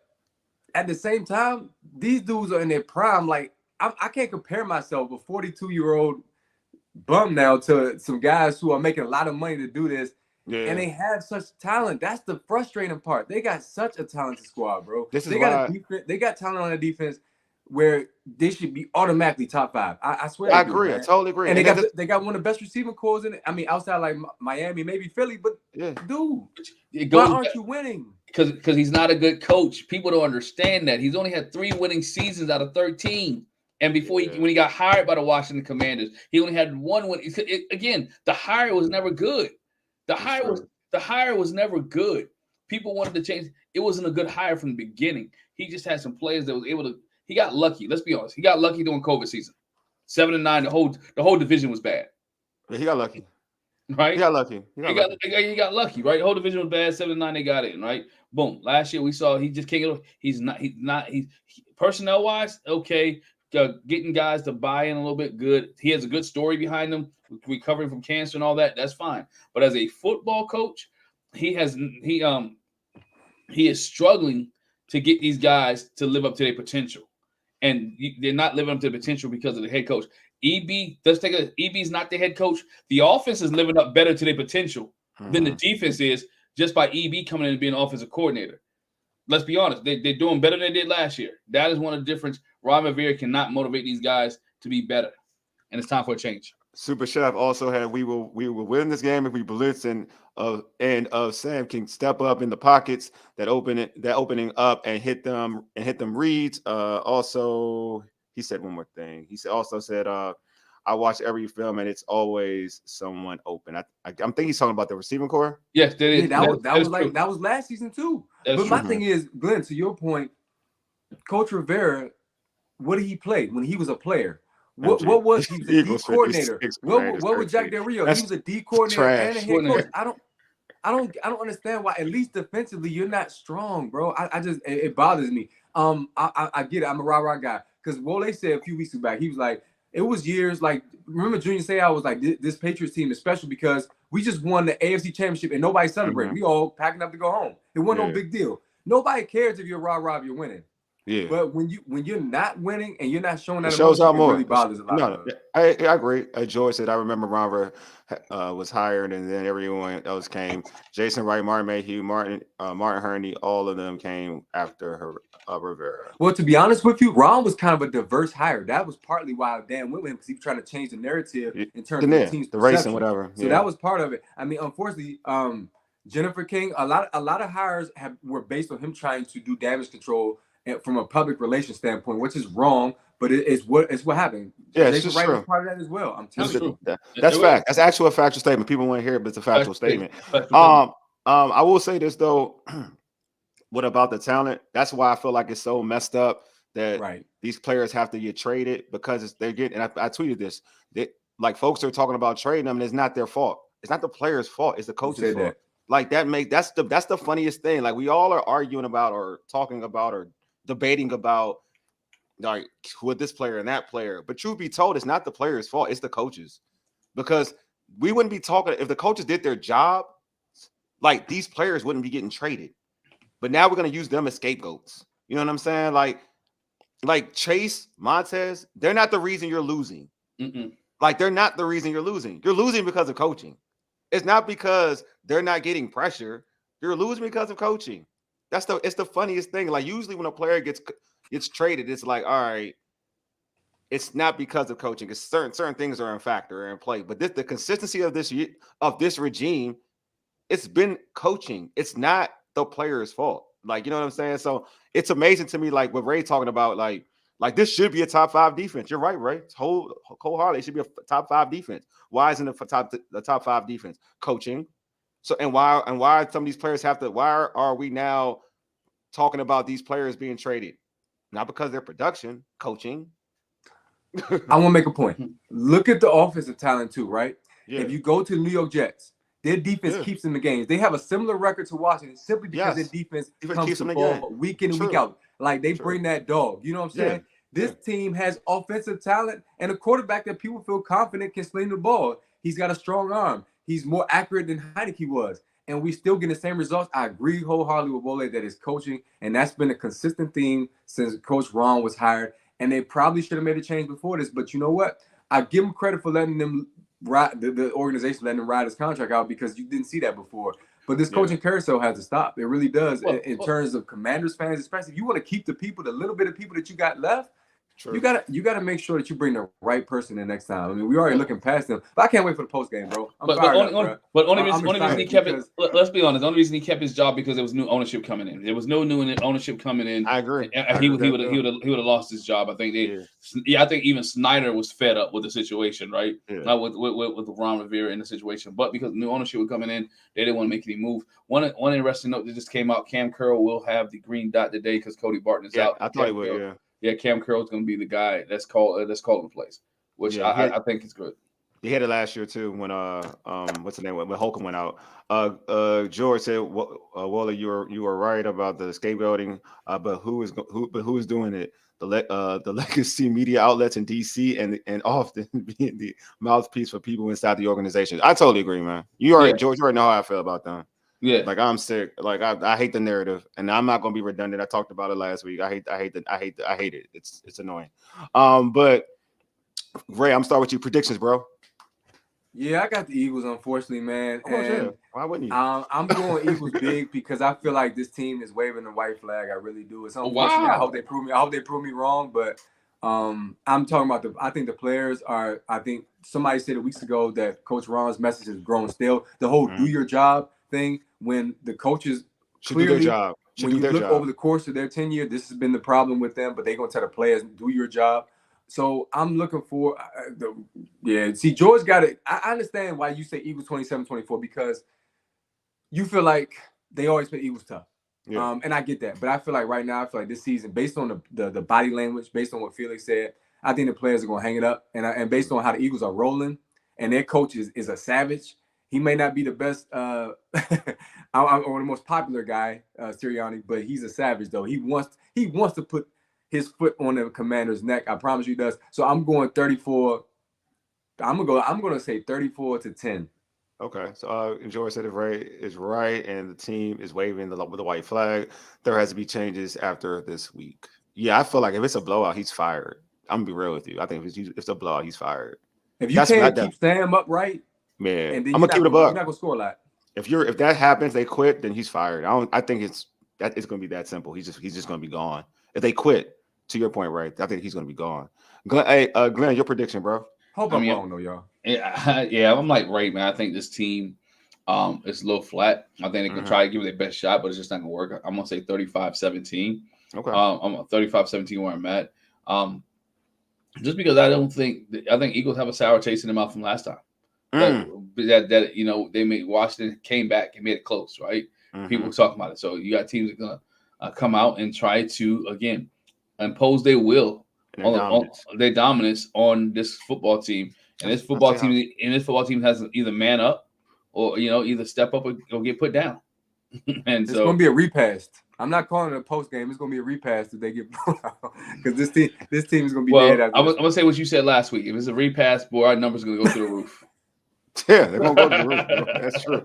Speaker 1: at the same time, these dudes are in their prime. Like I can't compare myself, a 42-year-old bum now, to some guys who are making a lot of money to do this. Yeah. And they have such talent. That's the frustrating part. They got such a talented squad, bro. They got talent on the defense where they should be automatically top 5. I swear.
Speaker 2: I agree. I totally agree.
Speaker 1: And they got one of the best receiving cores in it. I mean, outside like Miami, maybe Philly, but dude, why aren't you winning?
Speaker 3: Because he's not a good coach. People don't understand that. He's only had 3 winning seasons out of 13. And before when he got hired by the Washington Commanders, he only had 1 win. Again, the hire was never good. The hire was never good. People wanted to change. It wasn't a good hire from the beginning. He just had some players that was able to. He got lucky. Let's be honest. He got lucky during COVID season. 7-9. The whole division was bad.
Speaker 2: Yeah, he got lucky.
Speaker 3: Right?
Speaker 2: He got lucky.
Speaker 3: He got lucky. Right? The whole division was bad. 7-9. They got in. Right? Boom. Last year we saw he just can't get. He's personnel wise okay. Getting guys to buy in a little bit good. He has a good story behind him, recovering from cancer and all that. That's fine. But as a football coach, he is struggling to get these guys to live up to their potential, and they're not living up to the potential because of the head coach. EB's not the head coach. The offense is living up better to their potential than the defense is just by EB coming in and being an offensive coordinator. Let's be honest. They're doing better than they did last year. That is one of the difference. Ron Rivera cannot motivate these guys to be better, and it's time for a change.
Speaker 2: Super Chef also had we will win this game if we blitz and Sam can step up in the pockets that opening up and hit them reads. Also, he said one more thing. He said I watch every film and it's always someone open. I think he's talking about the receiving core.
Speaker 3: Yes, that is.
Speaker 1: That was last season too. But my thing is, Glenn, to your point, Coach Rivera, what did he play when he was a player? What was he? The D coordinator. What was Jack Del Rio? He was a D coordinator and a head coach. I don't understand why. At least defensively, you're not strong, bro. It bothers me. I get it. I'm a rah-rah guy because Wole said a few weeks back, he was like, it was years like. Remember Junior say I was like, this Patriots team is special because we just won the AFC Championship and nobody celebrated. We all packing up to go home. It wasn't no big deal. Nobody cares if you're rah-rah if you're winning.
Speaker 2: Yeah.
Speaker 1: But when you're not winning and you're not showing that
Speaker 2: It shows
Speaker 1: emotion,
Speaker 2: out
Speaker 1: it
Speaker 2: more.
Speaker 1: really bothers a lot.
Speaker 2: No, I agree. Joy said, I remember Ron was hired, and then everyone else came. Jason Wright, Martin Mayhew, Martin Herney, all of them came after Rivera.
Speaker 1: Well, to be honest with you, Ron was kind of a diverse hire. That was partly why Dan went with him, because he was trying to change the narrative in terms of the team's
Speaker 2: the race and
Speaker 1: perception.
Speaker 2: whatever.
Speaker 1: So that was part of it. I mean, unfortunately, Jennifer King, a lot of hires were based on him trying to do damage control from a public relations standpoint, which is wrong, but it's what happened.
Speaker 2: Yeah,
Speaker 1: Jason Wright was part of that as well. I'm telling you.
Speaker 2: That's fact. That's actually a factual statement. People want to hear it, but it's a factual statement. I will say this though. What about the talent? That's why I feel like it's so messed up that these players have to get traded, because they're getting. And I tweeted this. Like folks are talking about trading them, and it's not their fault. It's not the player's fault. It's the coach's fault. Like that's the funniest thing. Like we all are arguing about or talking about or debating about like with this player and that player. But truth be told, it's not the player's fault. It's the coaches, because we wouldn't be talking if the coaches did their job. Like these players wouldn't be getting traded. But now we're going to use them as scapegoats. You know what I'm saying? Like Chase, Montez, they're not the reason you're losing. Like they're not the reason you're losing. You're losing because of coaching. It's not because they're not getting pressure. You're losing because of coaching. It's the funniest thing. Like usually when a player gets traded, it's like, all right, it's not because of coaching, because certain things are in factor or in play. But the consistency of this regime, it's been coaching. It's not the player's fault. Like, you know what I'm saying? So it's amazing to me, like what Ray talking about, like this should be a top 5 defense. You're right, Ray. Wholeheartedly, it should be a top 5 defense. Why isn't it the top 5 defense? Coaching. So why some of these players why are we now talking about these players being traded? Not because of their production, coaching.
Speaker 1: I want to make a point. Look at the offensive talent too, right?
Speaker 2: Yeah.
Speaker 1: If you go to the New York Jets, their defense keeps them in the games. They have a similar record to Washington simply because their defense comes to the ball week in and week out. Like they bring that dog. You know what I'm saying? This team has offensive talent and a quarterback that people feel confident can sling the ball. He's got a strong arm. He's more accurate than Heineke was. And we still get the same results. I agree wholeheartedly with Wole that it's coaching. And that's been a consistent theme since Coach Ron was hired. And they probably should have made a change before this. But you know what? I give them credit for letting them ride, the organization letting them ride his contract out, because you didn't see that before. But this coaching carousel has to stop. It really does. In terms of Commanders fans, especially if you want to keep the little bit of people that you got left, you gotta make sure that you bring the right person in next time. I mean, we already looking past them, but I can't wait for the post game, bro.
Speaker 3: Only reason he kept it. Let's be honest. The only reason he kept his job because there was new ownership coming in. There was no new ownership coming in.
Speaker 2: I agree.
Speaker 3: He would have lost his job. I think I think even Snyder was fed up with the situation, right? Not with Ron Rivera in the situation, but because new ownership was coming in, they didn't want to make any move. One interesting note that just came out: Cam Curl will have the green dot today because Cody Barton is out.
Speaker 2: I thought he would.
Speaker 3: Yeah, Cam Curl's going to be the guy that's calling the plays, which I think is good.
Speaker 2: He had it last year too when what's the name when Holcomb went out. George said, Wole, you were right about the scapegoating, but who is doing it? The legacy media outlets in DC and often being the mouthpiece for people inside the organization. I totally agree, man. George, you already know how I feel about them.
Speaker 3: Yeah,
Speaker 2: like I'm sick. Like I hate the narrative, and I'm not gonna be redundant. I talked about it last week. I hate it. It's annoying. But Ray, I'm starting with you. Predictions, bro.
Speaker 1: Yeah, I got the Eagles, unfortunately, man.
Speaker 2: And why wouldn't you?
Speaker 1: I'm going Eagles big because I feel like this team is waving the white flag. I really do. It's unfortunate. I hope they prove me wrong, but I'm talking about I think the players are. I think somebody said weeks ago that Coach Ron's message has grown stale. The whole do your job thing, when the coaches clearly
Speaker 2: do their job.
Speaker 1: When you look over the course of their tenure, this has been the problem with them, but they're going to tell the players, do your job. So I'm looking for see, George got it. I understand why you say Eagles 27-24, because you feel like they always play Eagles tough. Yeah. And I get that. But I feel like right now, this season, based on the body language, based on what Felix said, I think the players are going to hang it up. And based on how the Eagles are rolling, and their coach is a savage. He may not be the best or the most popular guy, Sirianni, but he's a savage though. He wants to put his foot on the Commander's neck. I promise you he does. So I'm going 34. I'm gonna say 34-10.
Speaker 2: Okay. So George said Ray is right, and the team is waving the white flag. There has to be changes after this week. Yeah, I feel like if it's a blowout, he's fired. I'm gonna be real with you. I think if it's a blowout, he's fired.
Speaker 1: If you can't keep Sam upright,
Speaker 2: man,
Speaker 1: and then
Speaker 2: I'm gonna keep it a
Speaker 1: you're
Speaker 2: buck.
Speaker 1: not gonna score a lot.
Speaker 2: If that happens, they quit, then he's fired. I think it's gonna be that simple. He's just gonna be gone. If they quit, to your point, right? I think he's gonna be gone. Glenn, your prediction, bro.
Speaker 1: Hope I'm wrong though, y'all.
Speaker 3: Yeah, I'm like Ray, man. I think this team is a little flat. I think they can try to give it their best shot, but it's just not gonna work. I'm gonna say 35-17.
Speaker 2: Okay.
Speaker 3: I'm 35-17 where I'm at. Just because I think Eagles have a sour taste in their mouth from last time. That they made Washington came back and made it close, right? People were talking about it. So you got teams that are gonna come out and try to again impose their will on their dominance on this football team. And this football team has to either man up or either step up or get put down. And
Speaker 1: it's gonna be a repass. I'm not calling it a post game. It's gonna be a repass if they get because this team is gonna be dead.
Speaker 3: I'm gonna say what you said last week. If it's a repass, boy, our numbers are gonna go through the roof.
Speaker 2: Yeah, they're gonna go to the roof. Bro. That's true.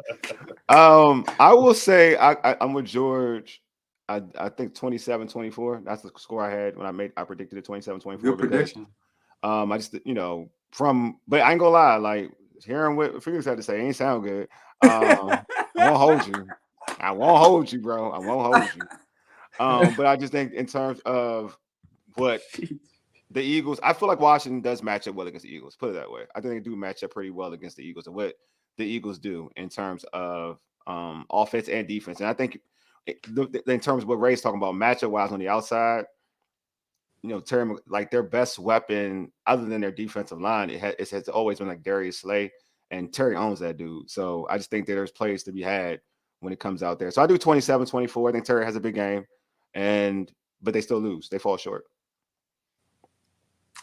Speaker 2: I will say I'm with George. I think 27-24. That's the score I had when I predicted it 27-24.
Speaker 1: Good prediction.
Speaker 2: I just but I ain't gonna lie, like hearing what Felix had to say ain't sound good. I won't hold you. I won't hold you, bro. I won't hold you. But I just think in terms of what the Eagles, I feel like Washington does match up well against the Eagles. Put it that way. I think they do match up pretty well against the Eagles and what the Eagles do in terms of offense and defense. And I think in terms of what Ray's talking about, matchup wise on the outside, Terry, like their best weapon other than their defensive line, it has always been like Darius Slay, and Terry owns that dude. So I just think that there's plays to be had when it comes out there. So I do 27-24. I think Terry has a big game, but they still lose. They fall short.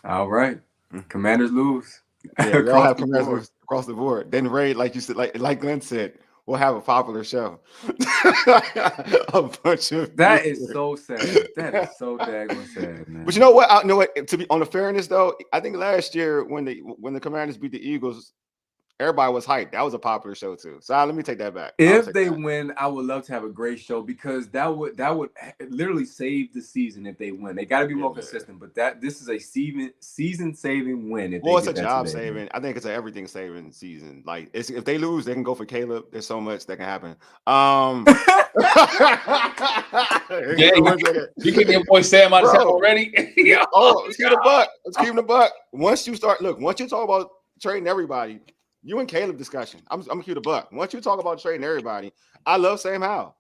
Speaker 1: All right. Commanders lose.
Speaker 2: Yeah, we all have Commanders across the board. Then Ray, like you said, like Glenn said, we'll have a popular show. A bunch of
Speaker 1: that is so sad. That is so daggone sad, man.
Speaker 2: But you know what? To be on the fairness though, I think last year when the Commanders beat the Eagles, everybody was hyped. That was a popular show too. So let me take that back.
Speaker 1: If they win, I would love to have a great show because that would literally save the season if they win. They got to be more consistent. But this is a season saving win.
Speaker 2: It's a job saving. I think it's an everything saving season. Like if they lose, they can go for Caleb. There's so much that can happen.
Speaker 3: You keep your boy Sam out of town already.
Speaker 2: Let's keep the buck. Once you talk about trading everybody. You and Caleb discussion. I'm gonna keep the buck. Once you talk about trading everybody, I love Sam Howell,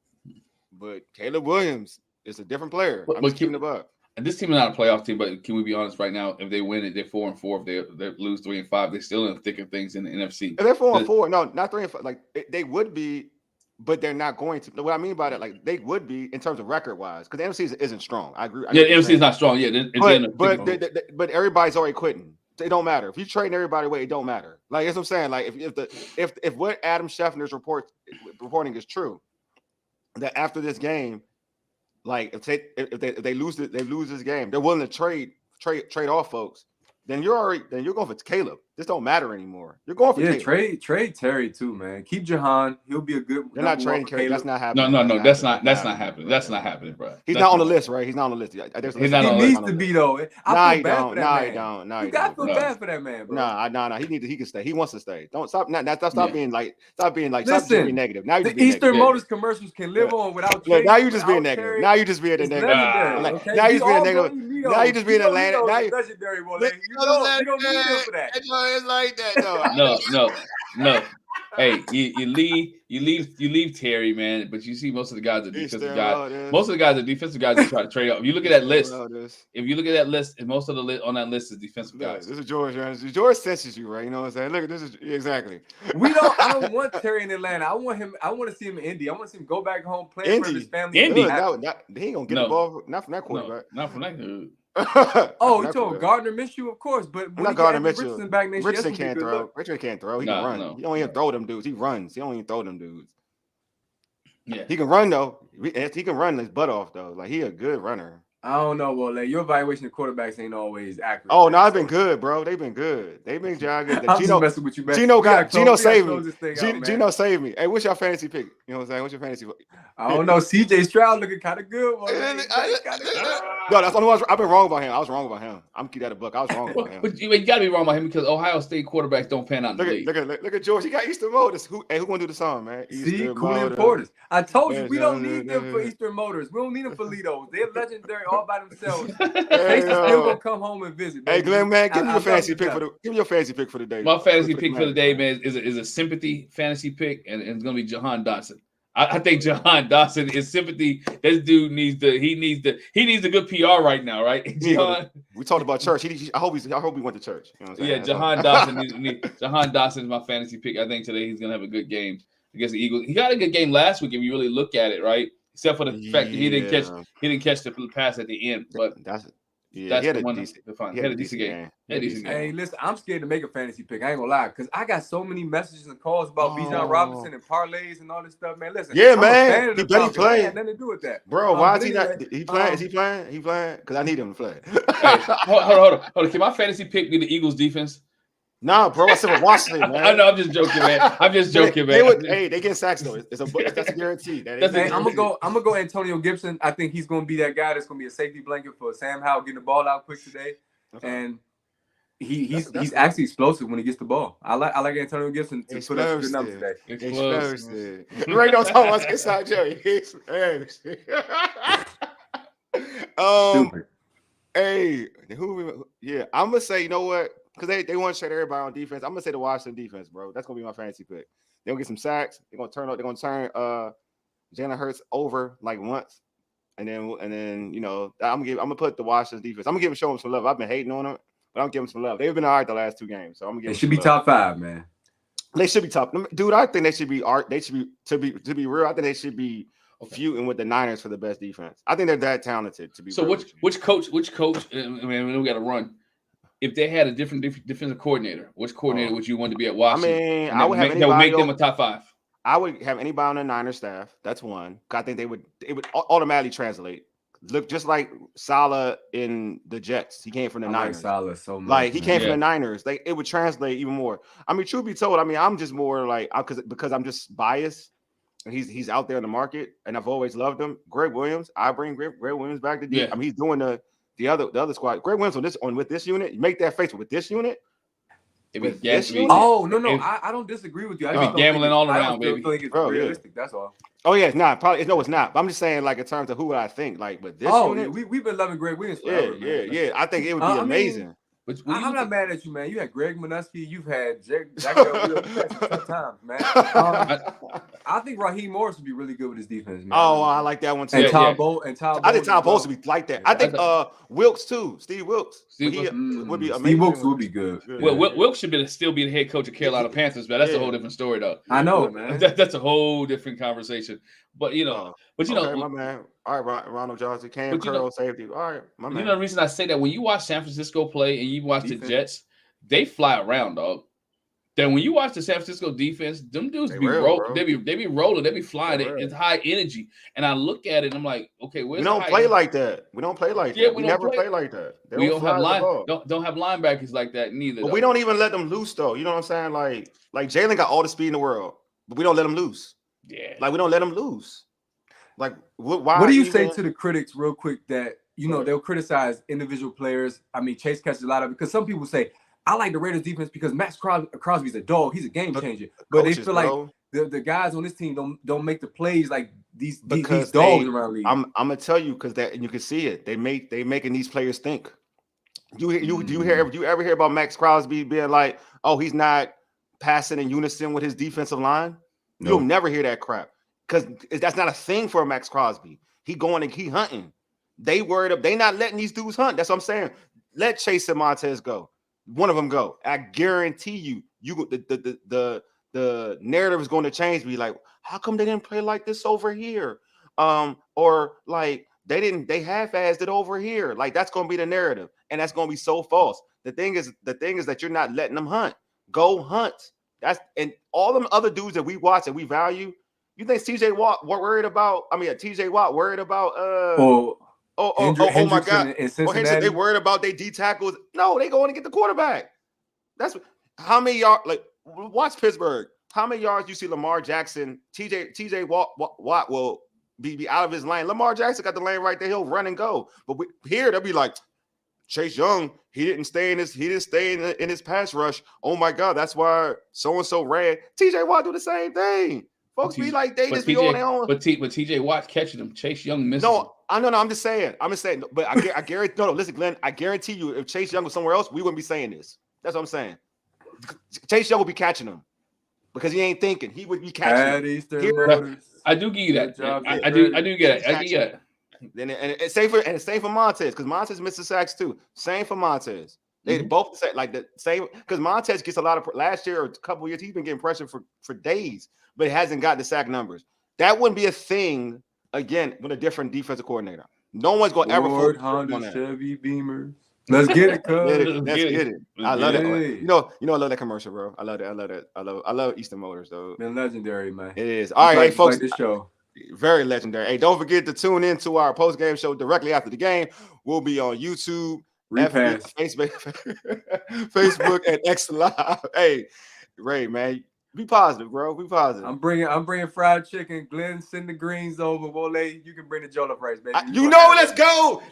Speaker 2: but Caleb Williams is a different player. I'm just keeping the buck.
Speaker 3: And this team is not a playoff team, but can we be honest right now? If they win it, they're 4-4. If they lose 3-5, they're still in the thick of things in the NFC.
Speaker 2: If they're 4-4, no, not 3-5. Like they would be, but they're not going to. What I mean by that, like they would be in terms of record wise, because the NFC isn't strong. I agree.
Speaker 3: The NFC is not strong. Yeah,
Speaker 2: but everybody's already quitting. It don't matter if you trading everybody away. It don't matter. Like that's what I'm saying. Like if what Adam Schefter's reporting is true, that after this game, like if they lose this game, they're willing to trade off folks. Then you're going for Caleb. This don't matter anymore. You're going for Caleb.
Speaker 1: Trade Terry too, man. Keep Jahan. He'll be a good.
Speaker 2: They're not trading Caleb. That's not happening.
Speaker 3: No. That's not happening. That's not happening, bro.
Speaker 2: He's not on the list, right? He's not on the list.
Speaker 1: He needs to be though.
Speaker 2: He don't. No,
Speaker 1: you got to feel bad for that man, bro.
Speaker 2: No. He can stay. He wants to stay. Don't stop. Stop being like.
Speaker 1: Listen,
Speaker 2: stop being negative. Now
Speaker 1: the Eastern Motors commercials can live on without.
Speaker 2: Now you just being negative. Now you just being a negative. Now you just being negative. Now you just being Atlanta. Now you
Speaker 1: legendary. You don't need him for that.
Speaker 2: It's like that.
Speaker 3: No. Hey, you leave Terry, man. But you see most of the guys are defensive guys. Most of the guys are defensive guys that try to trade off. If you look at that list, and most of the list on that list is defensive guys.
Speaker 2: This is George. George senses you, right? You know what I'm saying? Look, this is exactly.
Speaker 1: I don't want Terry in Atlanta. I want to see him in Indy. I want to see him go back home playing for his family.
Speaker 3: Indy.
Speaker 2: He ain't gonna get the ball. Not from that quarterback.
Speaker 3: Not from that dude.
Speaker 1: You told Gardner Minshew, of course, but
Speaker 2: not Gardner Minshew.
Speaker 1: Richardson back next
Speaker 2: Richardson can't throw. Richardson can't throw. He can run. No. He don't even throw them dudes. He runs. He don't even throw them dudes.
Speaker 3: Yeah,
Speaker 2: he can run though. He can run his butt off though. Like he a good runner.
Speaker 1: I don't know, well, like, your evaluation of quarterbacks ain't always accurate.
Speaker 2: Oh,
Speaker 1: man,
Speaker 2: no, I've
Speaker 1: so-
Speaker 2: been good, bro. They've been good. They've been good.
Speaker 1: I'm just messing with you, man.
Speaker 2: Gino
Speaker 1: We gotta
Speaker 2: Gino
Speaker 1: close- we gotta
Speaker 2: saved
Speaker 1: close
Speaker 2: me.
Speaker 1: this thing out, man.
Speaker 2: Gino saved me. Hey, what's your fantasy pick? You know what I'm saying? What's your fantasy?
Speaker 1: I don't know. CJ Stroud looking kind of good. Boy.
Speaker 2: No,
Speaker 1: No,
Speaker 2: that's the only one. I've been wrong about him. I was wrong about him. I'm keep that a buck. I was wrong about him.
Speaker 3: But you got to be wrong about him because Ohio State quarterbacks don't pan out in the league.
Speaker 2: Look at George. He got Eastern Motors. Who gonna do the song, man?
Speaker 1: See,
Speaker 2: Eastern
Speaker 1: Cooley Porters. I told you we don't need them for Eastern Motors. We don't need them for Lidos. They're legendary all by themselves. Face is still gonna come home and visit.
Speaker 2: Hey,
Speaker 1: baby.
Speaker 2: Glenn, man, give me your fantasy
Speaker 1: love
Speaker 2: pick
Speaker 1: you,
Speaker 2: give me your fantasy pick for the day.
Speaker 3: My fantasy pick for the day, man, is a sympathy fantasy pick, and it's gonna be Jahan Dotson. I think Jahan Dotson is sympathy. This dude needs the good PR right now, right? Jahan,
Speaker 2: We talked about church. I hope he went to church. You know what I'm saying?
Speaker 3: Jahan Dotson. Jahan Dotson is my fantasy pick. I think today he's gonna have a good game against the Eagles. He got a good game last week if you really look at it, right? Except for the fact that he didn't catch the pass at the end, but
Speaker 2: that's
Speaker 3: the one to find. He had a decent game.
Speaker 1: Hey, listen, I'm scared to make a fantasy pick. I ain't gonna lie, because I got so many messages and calls about Bijan Robinson and parlays and all this stuff, man. Listen,
Speaker 2: yeah,
Speaker 1: I'm
Speaker 2: man,
Speaker 1: a fan of
Speaker 2: he
Speaker 1: the
Speaker 2: better
Speaker 1: Falcons.
Speaker 2: play.
Speaker 1: I had nothing to do with that,
Speaker 2: bro. Why is
Speaker 1: but
Speaker 2: he
Speaker 1: anyway,
Speaker 2: not? He playing? Is he playing? He playing? Because I need him to play.
Speaker 3: Hey, hold on. Can my fantasy pick be the Eagles defense?
Speaker 2: Nah, bro. I said with Washington, man.
Speaker 3: I know. I'm just joking, man.
Speaker 2: They get sacks though. That's a guarantee.
Speaker 1: Hey, I'm gonna go Antonio Gibson. I think he's gonna be that guy that's gonna be a safety blanket for Sam Howell getting the ball out quick today, and he's actually explosive when he gets the ball. I like Antonio Gibson to put up good numbers today.
Speaker 2: Explosive. Right, don't talk about inside Joey. Hey, I'm gonna say, you know what? Because they want to trade everybody on defense. I'm gonna say the Washington defense, bro. That's gonna be my fantasy pick. They're gonna get some sacks. They're gonna turn Jalen Hurts over like once, and then you know I'm gonna put the Washington defense. I'm gonna show them some love. I've been hating on them, but I'm giving them some love. They've been all right the last 2 games, so I'm gonna give.
Speaker 1: They should be top 5, man.
Speaker 2: They should be top, dude. I think they should be to be real. I think they should be feuding with the Niners for the best defense. I think they're that talented to be.
Speaker 3: So which coach? I mean, we got to run. If they had a different defensive coordinator, which coordinator would you want to be at Washington?
Speaker 2: I mean, I would have
Speaker 3: that would make them a top 5.
Speaker 2: I would have anybody on the Niners staff. That's one. I think it would automatically translate. Look, just like Saleh in the Jets, he came from the Niners.
Speaker 1: Like Saleh so much.
Speaker 2: Like he came from the Niners. Like it would translate even more. I mean, truth be told, I mean, I'm just more like because I'm just biased. And he's out there in the market, and I've always loved him. Greg Williams, I bring Greg Williams back to I mean, he's doing the other squad. Greg Williams with this unit. You make that face with this unit.
Speaker 1: Oh no, I don't disagree with you. I
Speaker 3: be gambling all around, baby.
Speaker 1: I think it's realistic. That's all.
Speaker 2: Oh yeah, it's not. Probably no, it's not. But I'm just saying, like in terms of who I think, like with this unit.
Speaker 1: We've been loving Greg Williams forever.
Speaker 2: Yeah. I think it would be amazing.
Speaker 1: I'm not mad at you, man. You had Greg Minuski. You've had Jack Del Rio. You've had some tough times, man. I think Raheem Morris would be really good with his defense, man.
Speaker 2: Oh, I like that one too.
Speaker 1: And Todd Bowles.
Speaker 2: I think Todd Bowles would be like that. I think Wilkes too. Steve Wilkes would be amazing.
Speaker 1: Steve Wilkes would be good.
Speaker 3: Well, Wilkes should still be the head coach of Carolina Panthers, but that's a whole different story, though.
Speaker 1: I know, man.
Speaker 3: That's a whole different conversation. But you know,
Speaker 2: my man. All right, Ronald Johnson, Cam Curl, safety. All right, my man.
Speaker 3: You know the reason I say that when you watch San Francisco play and you watch the Jets, they fly around, dog. Then when you watch the San Francisco defense, them dudes they be rolling. They be rolling. They be flying. It's high energy. And I look at it and I'm like, okay,
Speaker 2: we don't play like that. We don't play like that. We never play like that.
Speaker 3: We don't have linebackers like that neither.
Speaker 2: But we don't even let them loose though. You know what I'm saying? Like Jalen got all the speed in the world, but we don't let him loose.
Speaker 3: Yeah.
Speaker 2: Like we don't let him loose. Like why?
Speaker 1: What do you say to the critics, real quick, that they'll criticize individual players? I mean, Chase catches a lot of it because some people say, I like the Raiders defense because Max Crosby's a dog. He's a game changer. But they feel like the guys on this team don't make the plays like these dogs around the league.
Speaker 2: I'm gonna tell you because that and you can see it. They making these players think. Do you ever hear about Max Crosby being like, oh, he's not passing in unison with his defensive line? No. You'll never hear that crap. Because that's not a thing for Max Crosby. He going and he hunting. They not letting these dudes hunt. That's what I'm saying. Let Chase and Montez go. One of them go. I guarantee you the narrative is going to change. Be like, how come they didn't play like this over here? Or like they half-assed it over here. Like that's going to be the narrative, and that's going to be so false. The thing is that you're not letting them hunt. Go hunt. And all them other dudes that we watch and we value. You think TJ Watt worried about? I mean, TJ Watt worried about? my
Speaker 1: Hendrickson
Speaker 2: God.
Speaker 1: in
Speaker 2: They
Speaker 1: Cincinnati.
Speaker 2: worried about their D tackles. No, they going to get the quarterback. That's how many yards. Like, watch Pittsburgh. How many yards you see Lamar Jackson? TJ Watt will be out of his lane. Lamar Jackson got the lane right there. He'll run and go. But here they'll be like, Chase Young, he didn't stay in his pass rush. Oh my God, that's why so and so ran. TJ Watt do the same thing. Folks be like, they just be on their own.
Speaker 3: But TJ Watt catching them. Chase Young misses.
Speaker 2: No, I know. I'm just saying. But I guarantee. No, listen, Glenn. I guarantee you, if Chase Young was somewhere else, we wouldn't be saying this. That's what I'm saying. Chase Young would be catching him because he ain't thinking. He would be catching him.
Speaker 3: I do give you that. I do get it. I get it.
Speaker 2: And it's same for Montez because Montez misses sacks too. Same for Montez. They both say like the same because Montez gets a lot of last year or a couple of years. He's been getting pressure for days, but hasn't got the sack numbers. That wouldn't be a thing again with a different defensive coordinator. No one's gonna ever
Speaker 1: Ford, Honda, Chevy, Beamers. Let's get it, cuz.
Speaker 2: Let's get it. I love it. You know, I love that commercial, bro. I love it. I love Eastern Motors, though.
Speaker 1: Been legendary, man.
Speaker 2: It is. All right, hey, folks.
Speaker 1: Like this show.
Speaker 2: Very legendary. Hey, don't forget to tune in to our post-game show directly after the game. We'll be on YouTube, Facebook, and X Live. Hey, Ray, man, be positive, bro. Be positive.
Speaker 1: I'm bringing fried chicken. Glenn, send the greens over. Wole, you can bring the jollof rice, baby.
Speaker 2: Let's go.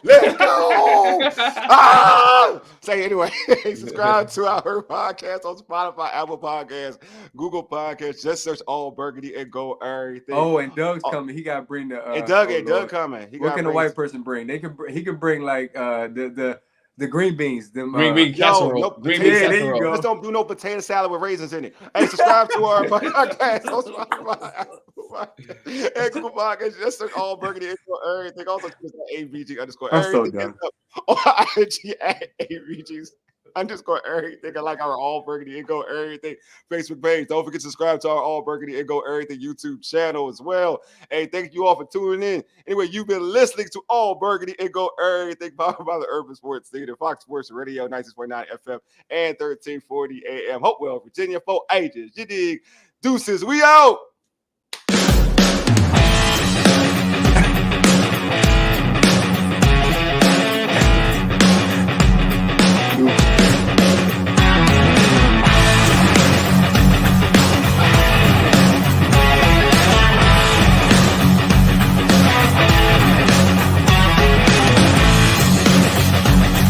Speaker 2: Say anyway, subscribe to our podcast on Spotify, Apple Podcasts, Google Podcasts. Just search All Burgundy and go everything.
Speaker 1: Oh, and Doug's coming. He got to bring the.
Speaker 2: Doug coming.
Speaker 1: What can a white person bring? He could bring like the green beans.
Speaker 3: Green bean casserole.
Speaker 2: Green bean casserole. There you go. Just don't do no potato salad with raisins in it. Hey, subscribe to our podcast on Spotify, and Google Podcasts. Just search All Burgundy and go everything. Also, AVG_everything.
Speaker 1: I'm so done.
Speaker 2: On IG at AVG_everything. I like our All Burgundy and go everything Facebook page. Don't forget to subscribe to our All Burgundy and go everything YouTube channel as well. Hey, thank you all for tuning in. Anyway, you've been listening to All Burgundy and go everything powered by the Urban Sports Theater, Fox Sports Radio, 96.9 FM and 1340 AM. Hopewell, Virginia, 4 ages. You dig? Deuces, we out.